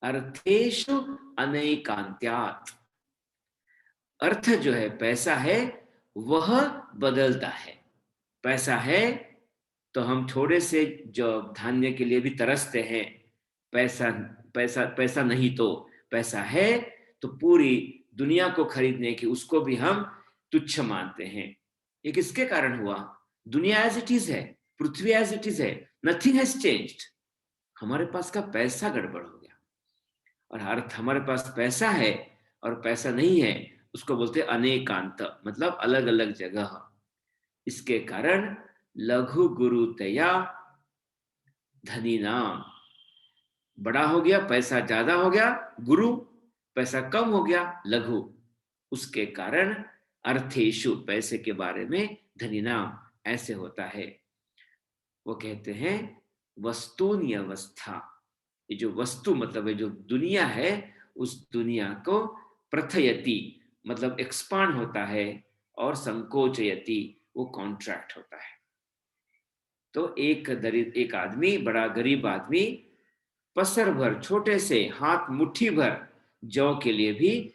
अर्थेषु अनैकान्त्यात्, अर्थ जो है पैसा है वह बदलता है। पैसा है तो हम थोड़े से जो धान्य के लिए भी तरसते हैं, पैसा पैसा पैसा नहीं तो, पैसा है तो पूरी दुनिया को खरीदने की उसको भी हम तुच्छ मानते हैं। ये किसके कारण हुआ? दुनिया एज इट इज है, पृथ्वी एज इट इज है, नथिंग हैज चेंज्ड। हमारे पास का पैसा गड़बड़ हो गया, और अर्थ हमारे पास पैसा है और पैसा नहीं है, उसको बोलते अनेकांत, मतलब अलग अलग जगह। इसके कारण लघु गुरुतया धनी नाम, बड़ा हो गया पैसा, ज्यादा हो गया गुरु, पैसा कम हो गया लघु। उसके कारण अर्थेषु, पैसे के बारे में, धनी नाम ऐसे होता है। वो कहते हैं वस्तुनि अवस्था, ये जो वस्तु मतलब है जो दुनिया है, उस दुनिया को प्रथयति मतलब एक्सपांड होता है, और संकोचयति वो कॉन्ट्रैक्ट होता है। तो एक आदमी, बड़ा गरीब आदमी, पसर भर, छोटे से हाथ मुट्ठी भर जौ के लिए भी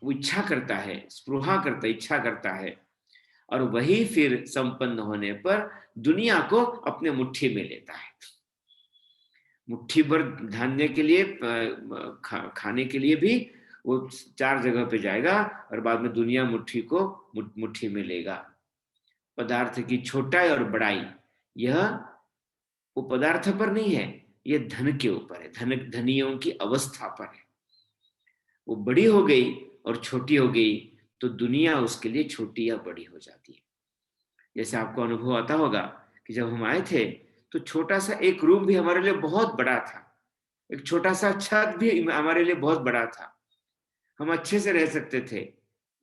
वो इच्छा करता है, स्पृहा करता, इच्छा करता है, और वही फिर संपन्न होने पर दुनिया को अपने मुट्ठी में लेता है। मुट्ठी भर धान्य के लिए, खाने के लिए भी वो 4 जगह पे जाएगा, और बाद में दुनिया मुट्ठी को मुट्ठी में लेगा। पदार्थ की छोटाई और बड़ाई, यह वो पदार्थ पर नहीं है, ये धन के ऊपर है, धनियों की अवस्था पर है। वो बड़ी हो गई और छोटी हो गई तो दुनिया उसके लिए छोटी या बड़ी हो जाती है। जैसे आपको अनुभव आता होगा कि जब हम आए थे तो छोटा सा एक रूम भी हमारे लिए बहुत बड़ा था, एक छोटा सा छत भी हमारे लिए बहुत बड़ा था, हम अच्छे से रह सकते थे।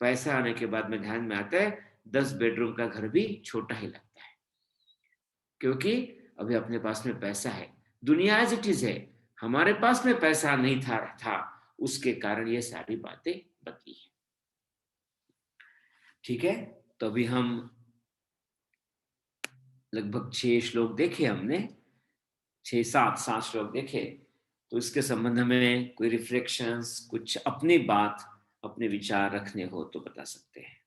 पैसा आने के बाद में ध्यान में आता है 10 बेडरूम का घर भी छोटा ही लगता है, क्योंकि अभी अपने पास में पैसा है। दुनिया एज इट इज है, हमारे पास में पैसा नहीं था उसके कारण ये सारी बातें बदली है। ठीक है, तो अभी हम लगभग 6 श्लोक देखे हमने, 6-7 श्लोक देखे। तो इसके संबंध में कोई रिफ्लेक्शंस, कुछ अपनी बात, अपने विचार रखने हो तो बता सकते हैं।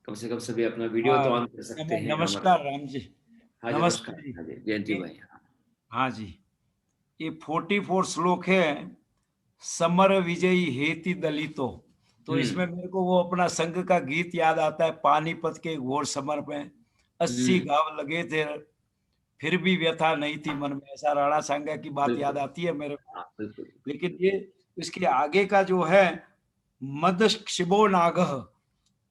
कम से कम सभी अपना वीडियो तो ऑन कर सकते हैं। नमस्कार राम जी। हाँ, नमस्कार नमस्कार। हाँ जी, जयंती भाई। हाँ जी, ये 44 श्लोक है, समर विजयी हेति दलितो। तो इसमें मेरे को वो अपना संघ का गीत याद आता है, पानीपत के घोर समर में 80 घाव लगे थे फिर भी व्यथा नहीं थी मन में, ऐसा राणा सांगा की बात याद आती है मेरे को। लेकिन ये इसके आगे का जो है मद शिबो नागह,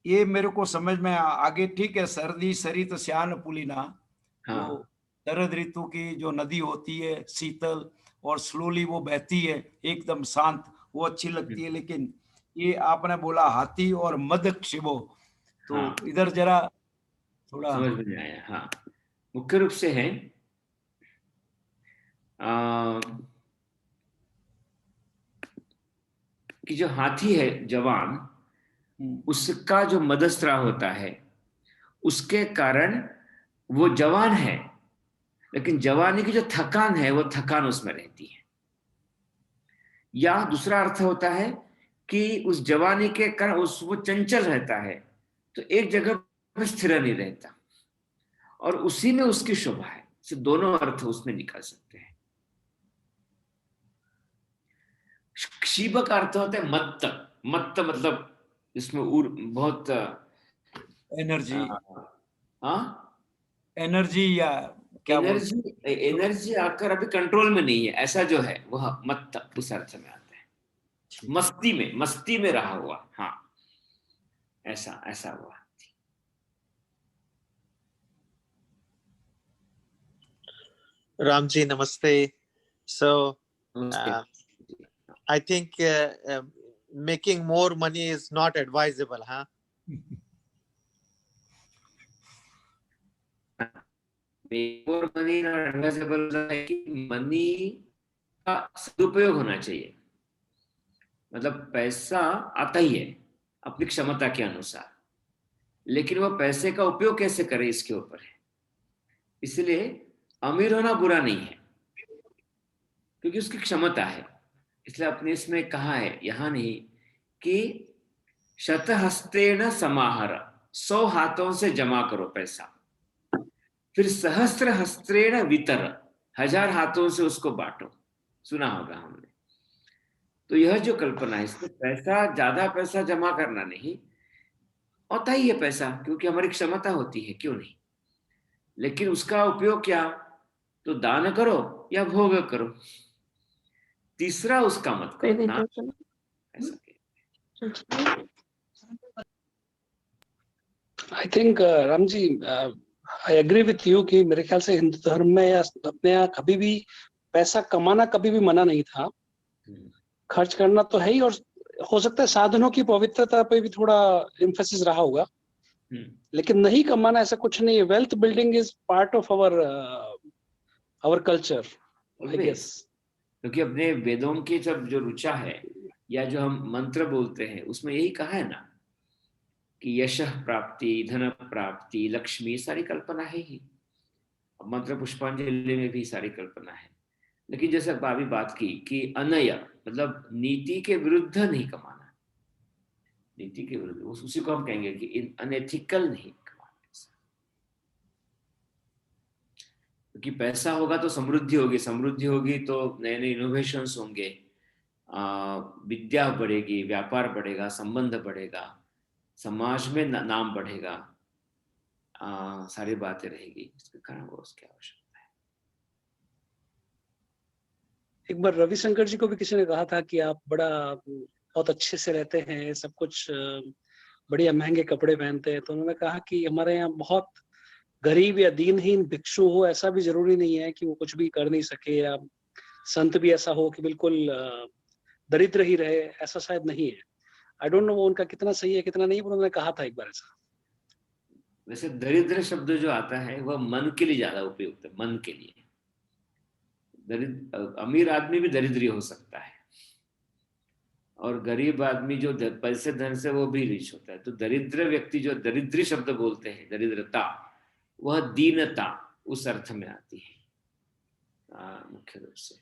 ये मेरे को समझ में आगे, ठीक है, सर्दी सरित श्यान पुलिना, तो शरद ऋतु की जो नदी होती है शीतल और स्लोली वो बहती है एकदम शांत, वो अच्छी लगती है। लेकिन ये आपने बोला हाथी और मद शिबो, तो इधर जरा थोड़ा समझ में नहीं आया। हाँ, मुख्य रूप से है कि जो हाथी है जवान, उसका जो मदस्त्रा होता है, उसके कारण वो जवान है, लेकिन जवानी की जो थकान है वो थकान उसमें रहती है। या दूसरा अर्थ होता है कि उस जवानी के कारण वो चंचल रहता है, तो एक जगह पर स्थिर नहीं रहता, और उसी में उसकी शोभा है। से दोनों अर्थ उसमें निकाल सकते हैं। क्षीब का अर्थ होता है मत्त। मत्त मतलब इसमें बहुत एनर्जी, हाँ, एनर्जी या क्या एनर्जी, एनर्जी आकर अभी कंट्रोल में नहीं है, ऐसा जो है वह मत्त उस अर्थ में आता है। मस्ती में रहा हुआ। हाँ, ऐसा ऐसा हुआ। Ram ji, namaste. So, I think making more money is not advisable, huh? more money not advisable है कि मनी का सदुपयोग होना चाहिए। मतलब पैसा आता ही है अपनी क्षमता के अनुसार, लेकिन वो पैसे का उपयोग कैसे करे इसके ऊपर है। इसलिए अमीर होना बुरा नहीं है, क्योंकि उसकी क्षमता है। इसलिए अपने इसमें कहा है, यहां नहीं, कि शतहस्तेन समाहर, 100 हाथों से जमा करो पैसा, फिर सहस्त्र हस्त्रेण वितर, 1000 हाथों से उसको बांटो। सुना होगा हमने। तो यह जो कल्पना है, इसमें पैसा, ज्यादा पैसा जमा करना नहीं, होता ही है पैसा, क्योंकि हमारी क्षमता होती है, क्यों नहीं। लेकिन उसका उपयोग क्या, तो दान करो या भोग करो, तीसरा उसका मत करो ना। I think Ram ji, I agree with you कि मेरे ख्याल से हिंदू धर्म में या अपने यहाँ कभी भी पैसा कमाना कभी भी मना नहीं था। खर्च करना तो है ही, और हो सकता है साधनों की पवित्रता पे भी थोड़ा एम्फेसिस रहा होगा, लेकिन नहीं कमाना ऐसा कुछ नहीं है। Wealth building is part of our culture, I guess. क्योंकि अपने वेदों की सब जो ऋचा है या जो हम मंत्र बोलते हैं, उसमें यही कहा है ना कि यश प्राप्ति, धन प्राप्ति, लक्ष्मी, सारी कल्पना है ही। मंत्र पुष्पांजलि में भी सारी कल्पना है। लेकिन जैसे अभी बात की कि अनय मतलब नीति के विरुद्ध नहीं कमाना, नीति के विरुद्ध, उसी को हम कहेंगे कि अनएथिकल नहीं कमाना। क्योंकि पैसा होगा तो समृद्धि होगी, समृद्धि होगी तो नए नए इनोवेशंस होंगे, विद्या बढ़ेगी, व्यापार बढ़ेगा, संबंध बढ़ेगा, समाज में नाम बढ़ेगा, सारी बातें रहेगी। इसके कारण वो उसकी आवश्यकता है। एक बार रविशंकर जी को भी किसी ने कहा था कि आप बहुत अच्छे से रहते हैं, सब कुछ बढ़िया महंगे कपड़े पहनते हैं, तो उन्होंने कहा कि हमारे यहाँ बहुत गरीब या दीनहीन भिक्षु हो ऐसा भी जरूरी नहीं है कि वो कुछ भी कर नहीं सके, या संत भी ऐसा हो कि बिल्कुल दरिद्र ही रहे, ऐसा शायद नहीं है। आई डोंट नो वो उनका कितना सही है कितना नहीं, पर उन्होंने कहा था एक बार ऐसा। वैसे दरिद्र शब्द जो आता है वह मन के लिए ज्यादा उपयुक्त है, मन के लिए। अमीर आदमी भी दरिद्री हो सकता है, और गरीब आदमी जो पैसे धन से वो भी रिच होता है। तो दरिद्र व्यक्ति जो दरिद्री शब्द बोलते हैं, दरिद्रता, वह दीनता उस अर्थ में आती है मुख्य रूप से।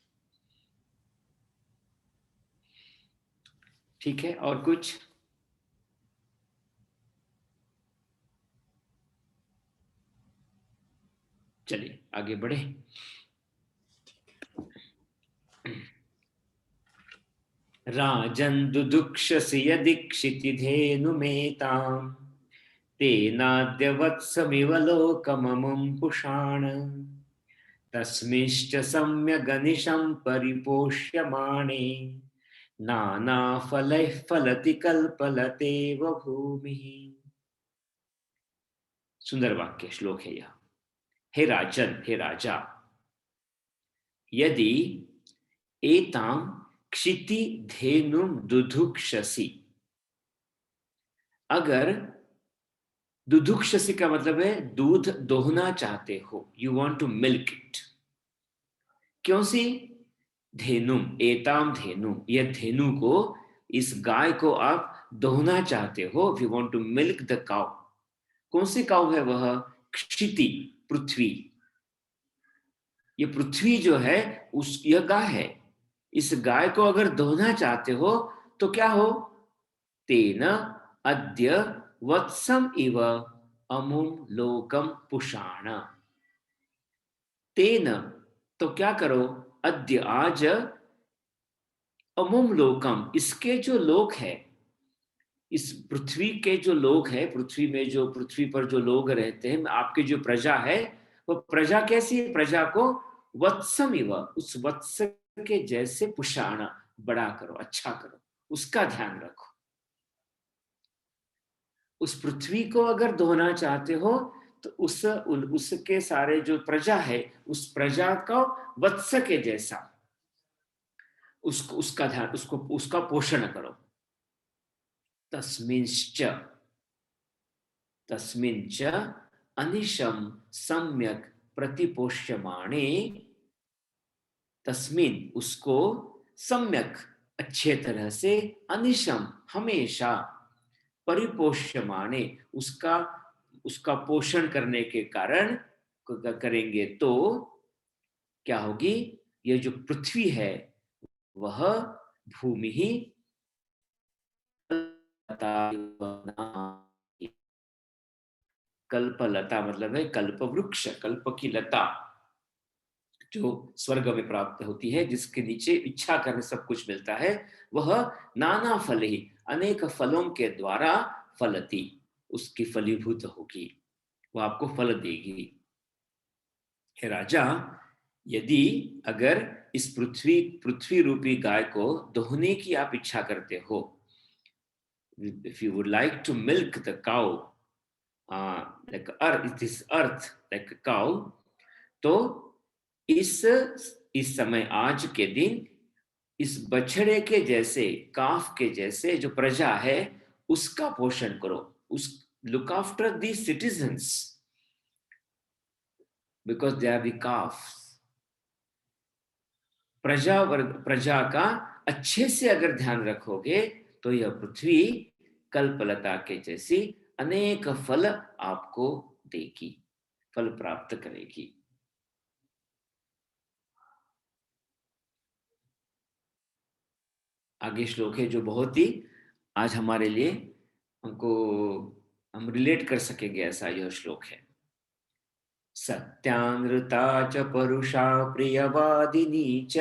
ठीक है, और कुछ? चलिए आगे बढ़े। राजन् दुदुक्षसि यदि क्षितिधेनुमेताम् तेनाद्य वत्समिव लोकममुं पुषाण तस्मिश्च सम्यगनिशं परिपोष्यमाणे नानाफलैः फलति कल्पलतेव भूमिः। सुंदर वाक्य श्लोक है यह। हे राजन, हे राजा, यदि एतां क्षिति धेनुं दुधुक्षसि, अगर दुधुक्षसि का मतलब है दूध दोहना चाहते हो, you want to milk it. क्यों सी? धेनुम, एताम धेनु, यह धेनु को, इस गाय को आप दोहना चाहते हो, you want to milk the cow. कौन सी काउ है वह? क्षिति, पृथ्वी। ये पृथ्वी जो है यह गाय है। इस गाय को अगर दोहना चाहते हो तो क्या हो? तेन अद्य वत्सम इव अमुम लोकम पुषाण। तेन, तो क्या करो? अद्य, आज, अमुम लोकम, इसके जो लोक है, इस पृथ्वी के जो लोग हैं, पृथ्वी में जो, पृथ्वी पर जो लोग रहते हैं, आपकी जो प्रजा है, वो प्रजा कैसी है? प्रजा को वत्सम इव, उस वत्स के जैसे पुषाण, बड़ा करो, अच्छा करो, उसका ध्यान रखो। उस पृथ्वी को अगर धोना चाहते हो तो उसके सारे जो प्रजा है, उस प्रजा का वत्स के जैसा उसका ध्यान, उसका पोषण करो। तस्मिंच अनिशम सम्यक प्रतिपोष्यमाणे, तस्मिन, उसको, सम्यक, अच्छे तरह से, अनिशम, हमेशा, परिपोष्यमाणे, उसका पोषण करने के कारण करेंगे तो क्या होगी? यह जो पृथ्वी है वह भूमि ही कल्पलता, मतलब है कल्प वृक्ष, कल्प की लता जो स्वर्ग में प्राप्त होती है, जिसके नीचे इच्छा करने सब कुछ मिलता है, वह नाना फल ही, अनेक फलों के द्वारा फलती, उसकी फलीभूत होगी, वो आपको फल देगी। हे राजा, यदि अगर इस पृथ्वी रूपी गाय को दोहने की आप इच्छा करते हो, if you would like to milk the cow, like this earth like a cow, तो इस समय, आज के दिन, इस बछड़े के जैसे, काफ के जैसे जो प्रजा है, उसका पोषण करो, look after the citizens, because they are the calf. प्रजा का अच्छे से अगर ध्यान रखोगे तो यह पृथ्वी कल्पलता के जैसी अनेक फल आपको देगी, फल प्राप्त करेगी। आगे श्लोक है जो बहुत ही आज हमारे लिए, हम रिलेट कर सकेंगे, ऐसा यह श्लोक है। सत्यानृता च परुषा प्रियवादिनी च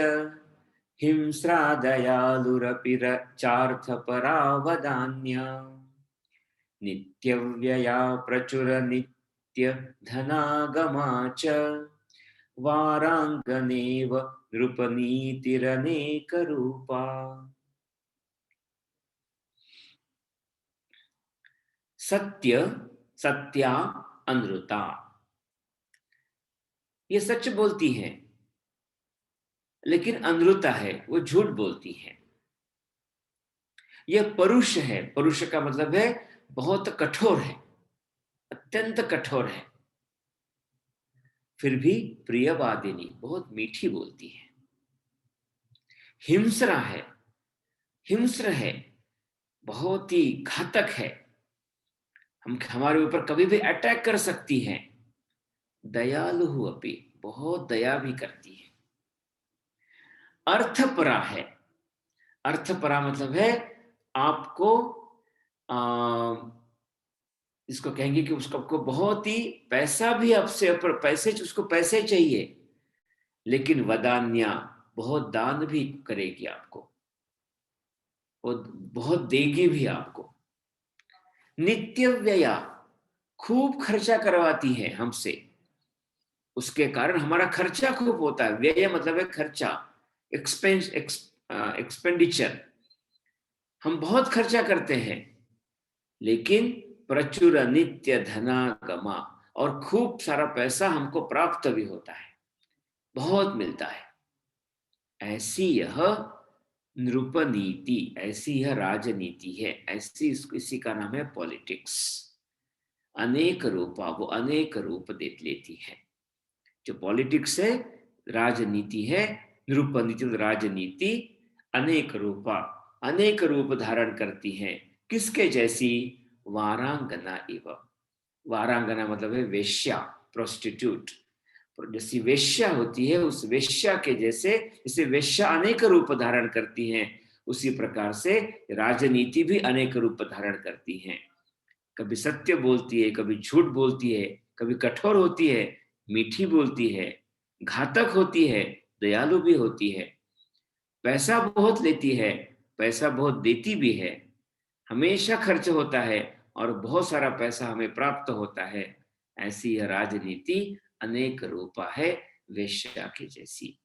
हिंस्रा दयालुरपि चार्थपरा वदान्या नित्यव्यया प्रचुर नित्य धनागमा च वारांगनेव नृपनीतिरनेक रूपा। सत्या अनृता, ये सच बोलती हैं, लेकिन अनृता है, वो झूठ बोलती हैं। यह परुष है, परुष का मतलब है बहुत कठोर है, अत्यंत कठोर है, फिर भी प्रियवादिनी, बहुत मीठी बोलती है। हिंस्र है, हिंस्र है, बहुत ही घातक है, हम हमारे ऊपर कभी भी अटैक कर सकती है। दयालु अपि, बहुत दया भी करती है। अर्थपरा है, अर्थपरा मतलब है आपको इसको कहेंगे कि उसको बहुत ही पैसा भी आपसे पैसे, उसको पैसे चाहिए, लेकिन वदान्या, बहुत दान भी करेगी आपको, वो बहुत देगी भी आपको। नित्य व्यया, खूब खर्चा करवाती है हमसे, उसके कारण हमारा खर्चा खूब होता है। व्यय मतलब है खर्चा, एक्सपेंडिचर, हम बहुत खर्चा करते हैं, लेकिन प्रचुर नित्य धनागमा, और खूब सारा पैसा हमको प्राप्त भी होता है, बहुत मिलता है। ऐसी यह नृपनीति, ऐसी यह राजनीति है, ऐसी इसी का नाम है पॉलिटिक्स। अनेक रूपा, वो अनेक रूप दे लेती है। जो पॉलिटिक्स है, राजनीति है, नृपनीति राजनीति, अनेक रूपा, अनेक रूप धारण करती है। किसके जैसी? वारांगना इव, वारांगना मतलब है वेश्या, प्रोस्टिट्यूट, जैसी वेश्या होती है, उस वेश्या के जैसे, जैसे वेश्या अनेक रूप धारण करती हैं, उसी प्रकार से राजनीति भी अनेक रूप धारण करती हैं। कभी सत्य बोलती है, कभी झूठ बोलती है, कभी कठोर होती है, मीठी बोलती है, घातक होती है, दयालु भी होती है, पैसा बहुत लेती है, पैसा बहुत देती भी है, हमेशा खर्च होता है और बहुत सारा पैसा हमें प्राप्त होता है। ऐसी यह राजनीति अनेक रूपा है, वेश्या की जैसी।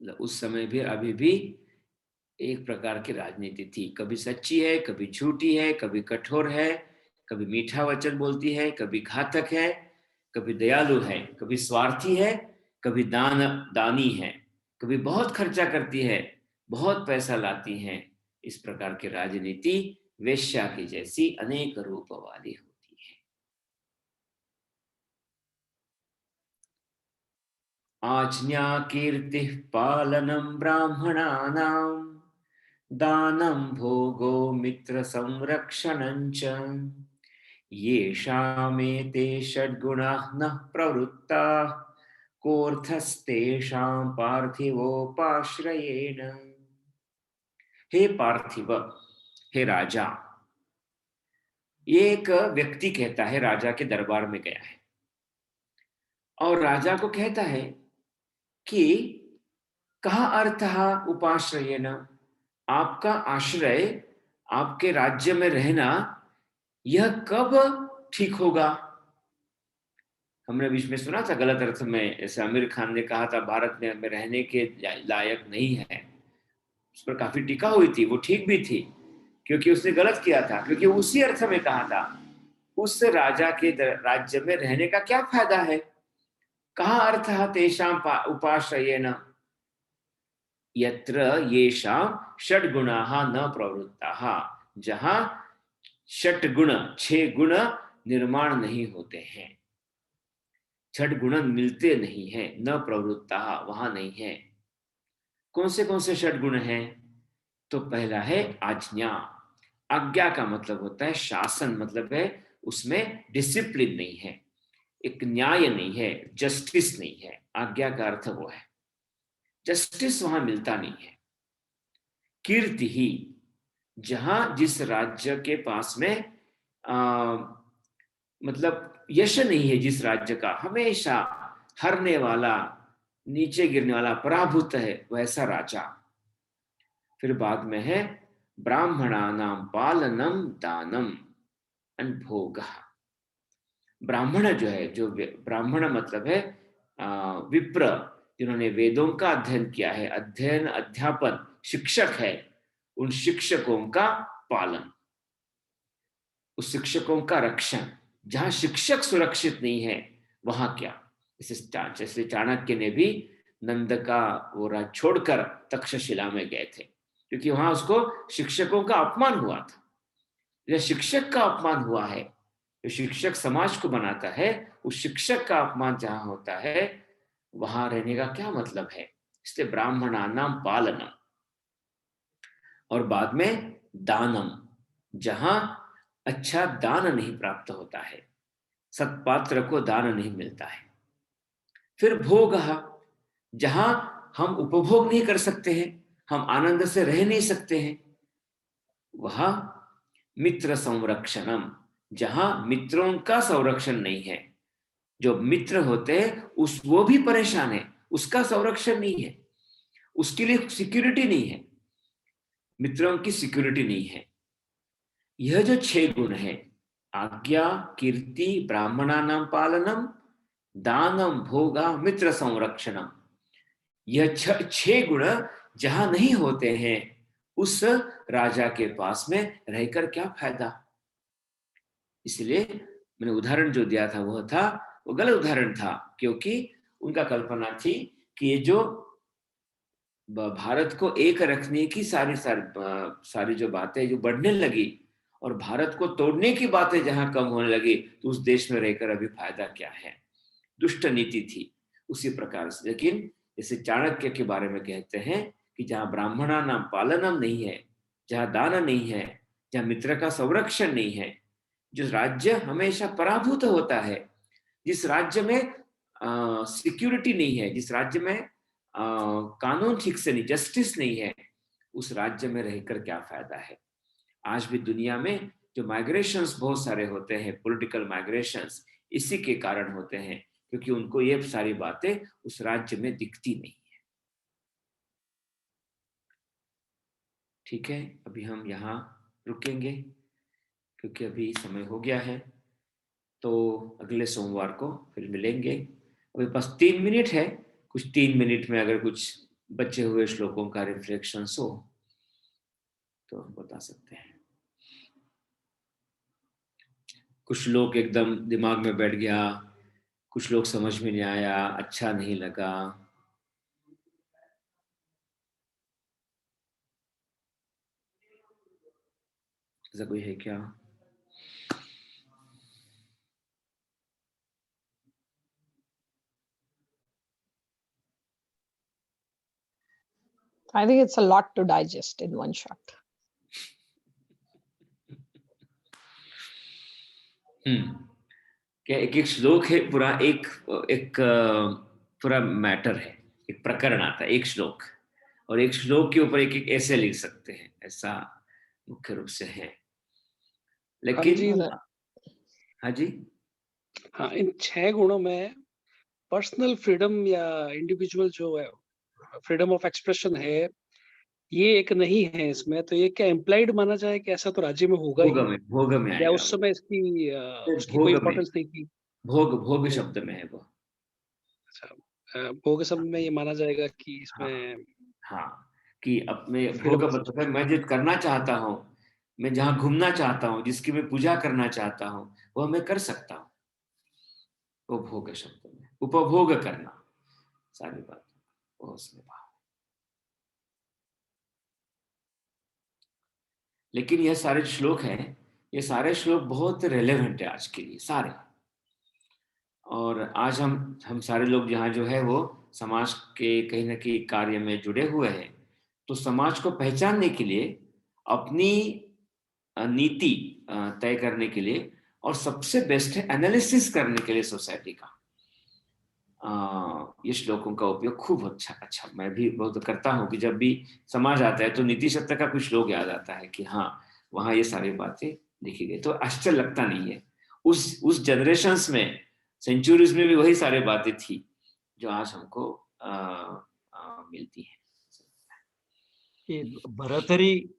उस समय भी, अभी भी एक प्रकार की राजनीति थी, कभी सच्ची है, कभी झूठी है, कभी कठोर है, कभी मीठा वचन बोलती है, कभी घातक है, कभी दयालु है, कभी स्वार्थी है, कभी दानी है, कभी बहुत खर्चा करती है, बहुत पैसा लाती है। इस प्रकार की राजनीति वेश्या की जैसी अनेक रूप वाली होती है। आज्ञा कीर्ति पालनम ब्राह्मणानां, दानं भोगो मित्र संरक्षणञ्च, येषामेते षड्गुणाः न प्रवृत्ताः, कोऽर्थस्तेषां पार्थिवोपाश्रयेण। हे पार्थिव, हे राजा, एक व्यक्ति कहता है, राजा के दरबार में गया है और राजा को कहता है कि कहा अर्थः उपाश्रयेण, आपका आश्रय, आपके राज्य में रहना, यह कब ठीक होगा? हमने बीच में सुना था गलत अर्थ में, जैसे आमिर खान ने कहा था भारत में रहने के लायक नहीं है, उस पर काफी टीका हुई थी, वो ठीक भी थी क्योंकि उसने गलत किया था, क्योंकि उसी अर्थ में कहा था उस राजा के राज्य में रहने का क्या फायदा है। कहा अर्थः तेषां उपाश्रयेण, यत्र येषां षड्गुणाः न प्रवृत्ताः, जहां षट गुण, 6 गुण निर्माण नहीं होते हैं, छठ गुण मिलते नहीं है, न प्रवृत्ताः, वहां नहीं है। कौन से षट गुण हैं? तो पहला है आज्ञा। आज्ञा का मतलब होता है शासन, मतलब है उसमें डिसिप्लिन नहीं है, एक न्याय नहीं है, जस्टिस नहीं है। आज्ञा का अर्थ वो है, जस्टिस वहां मिलता नहीं है। कीर्ति ही, जहां जिस राज्य के पास में मतलब यश नहीं है, जिस राज्य का हमेशा हारने वाला, नीचे गिरने वाला, पराभूत है, वैसा राजा। फिर बाद में है ब्राह्मणानां पालनम दानम भोगः। ब्राह्मण जो है, जो ब्राह्मण मतलब है विप्र, जिन्होंने वेदों का अध्ययन किया है, अध्ययन अध्यापन, शिक्षक है, उन शिक्षकों का पालन, उस शिक्षकों का रक्षण, जहां शिक्षक सुरक्षित नहीं है वहां क्या। जैसे चाणक्य ने भी नंद का वो राज छोड़कर तक्षशिला में गए थे, क्योंकि वहां उसको शिक्षकों का अपमान हुआ था। यह शिक्षक का अपमान हुआ है, जो शिक्षक समाज को बनाता है, उस शिक्षक का अपमान जहां होता है वहां रहने का क्या मतलब है। इसलिए ब्राह्मणानाम पालनम, और बाद में दानम, जहां अच्छा दान नहीं प्राप्त होता है, सत्पात्र को दान नहीं मिलता है। फिर भोग, जहां हम उपभोग नहीं कर सकते हैं, हम आनंद से रह नहीं सकते हैं, वह मित्र संरक्षणम, जहां मित्रों का संरक्षण नहीं है। जो मित्र होते हैं वो भी परेशान है, उसका संरक्षण नहीं है, उसके लिए सिक्योरिटी नहीं है, मित्रों की सिक्योरिटी नहीं है। यह जो 6 गुण है, आज्ञा, कीर्ति, ब्राह्मणानां पालनम, दानम, भोगा, मित्र संरक्षणम, यह 6 गुण जहां नहीं होते हैं, उस राजा के पास में रहकर क्या फायदा। इसलिए मैंने उदाहरण जो दिया था वो गलत उदाहरण था, क्योंकि उनका कल्पना थी कि ये जो भारत को एक रखने की सारी जो बातें जो बढ़ने लगी, और भारत को तोड़ने की बातें जहां कम होने लगी, तो उस देश में रहकर अभी फायदा क्या है। दुष्ट नीति थी उसी प्रकार से। लेकिन जैसे चाणक्य के बारे में कहते हैं कि जहां ब्राह्मणानां पालनम नहीं है, जहां दान नहीं है, जहां मित्र का संरक्षण नहीं है, जो राज्य हमेशा पराभूत होता है, जिस राज्य में सिक्योरिटी नहीं है, जिस राज्य में कानून ठीक से नहीं, जस्टिस नहीं है, उस राज्य में रहकर क्या फायदा है। आज भी दुनिया में जो माइग्रेशंस बहुत सारे होते हैं, पॉलिटिकल माइग्रेशंस, इसी के कारण होते हैं, क्योंकि उनको ये सारी बातें उस राज्य में दिखती नहीं है। ठीक है, अभी हम यहाँ रुकेंगे क्योंकि अभी समय हो गया है, तो अगले सोमवार को फिर मिलेंगे। अभी बस 3 मिनट है, कुछ 3 मिनट में अगर कुछ बचे हुए श्लोकों का रिफ्लेक्शन हो तो हम बता सकते हैं। कुछ श्लोक एकदम दिमाग में बैठ गया, कुछ लोग समझ में नहीं आया, अच्छा नहीं लगा। ऐसा कोई है क्या? I think it's a lot to digest in one shot. क्या एक श्लोक है पूरा, एक पूरा मैटर है, एक प्रकरण आता है, एक श्लोक, और एक श्लोक के ऊपर एक ऐसे लिख सकते हैं, ऐसा मुख्य रूप से है। लेकिन हाँ जी, हाँ, इन 6 गुणों में पर्सनल फ्रीडम या इंडिविजुअल जो है फ्रीडम ऑफ एक्सप्रेशन है, ये एक नहीं है इसमें। तो ये क्या इम्प्लाइड माना जाए कि ऐसा तो राज्य में होगा ही, भोग में या आएगा। उस समय उसकी कोई इंपॉर्टेंस नहीं थी? भोग शब्द में है वो। अच्छा, भोग शब्द में ये माना जाएगा कि इसमें हाँ, कि अपने भोग मतलब है, मैं जो करना चाहता हूँ, मैं जहाँ घूमना चाहता हूँ, जिसकी मैं पूजा करना चाहता हूँ, वह मैं कर सकता हूँ। वो भोग शब्द में उपभोग करना, सारी बात वो उसमें भाव। लेकिन यह सारे श्लोक हैं, ये सारे श्लोक बहुत रेलेवेंट है आज के लिए सारे। और आज हम सारे लोग यहाँ जो है वो समाज के कहीं ना कहीं कार्य में जुड़े हुए हैं, तो समाज को पहचानने के लिए, अपनी नीति तय करने के लिए, और सबसे बेस्ट है एनालिसिस करने के लिए सोसाइटी का, ये श्लोकों का उपयोग खूब अच्छा मैं भी बहुत करता हूँ कि जब भी समाज आता है तो नीति शब्द का कुछ श्लोक याद आता है कि हाँ, वहां ये सारी बातें लिखी गई। तो आश्चर्य लगता नहीं है, उस जनरेशंस में, सेंचुरीज में भी वही सारी बातें थी जो आज हमको मिलती है। भरतरी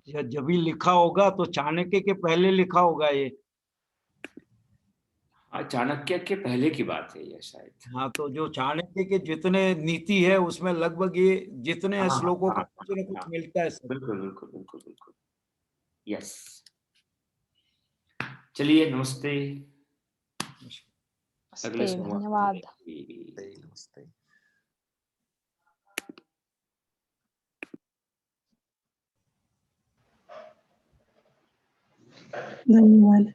जब भी लिखा होगा तो चाणक्य के पहले लिखा होगा ये। चाणक्य के पहले की बात है ये शायद। हाँ, तो जो चाणक्य के जितने नीति है उसमें लगभग ये जितने श्लोकों का कुछ न कुछ मिलता है। बिल्कुल बिल्कुल बिल्कुल बिल्कुल, यस। चलिए, नमस्ते। अगले नमस्ते, सोमवार धन्यवाद। मिलेंगे। नमस्ते। धन्यवाद।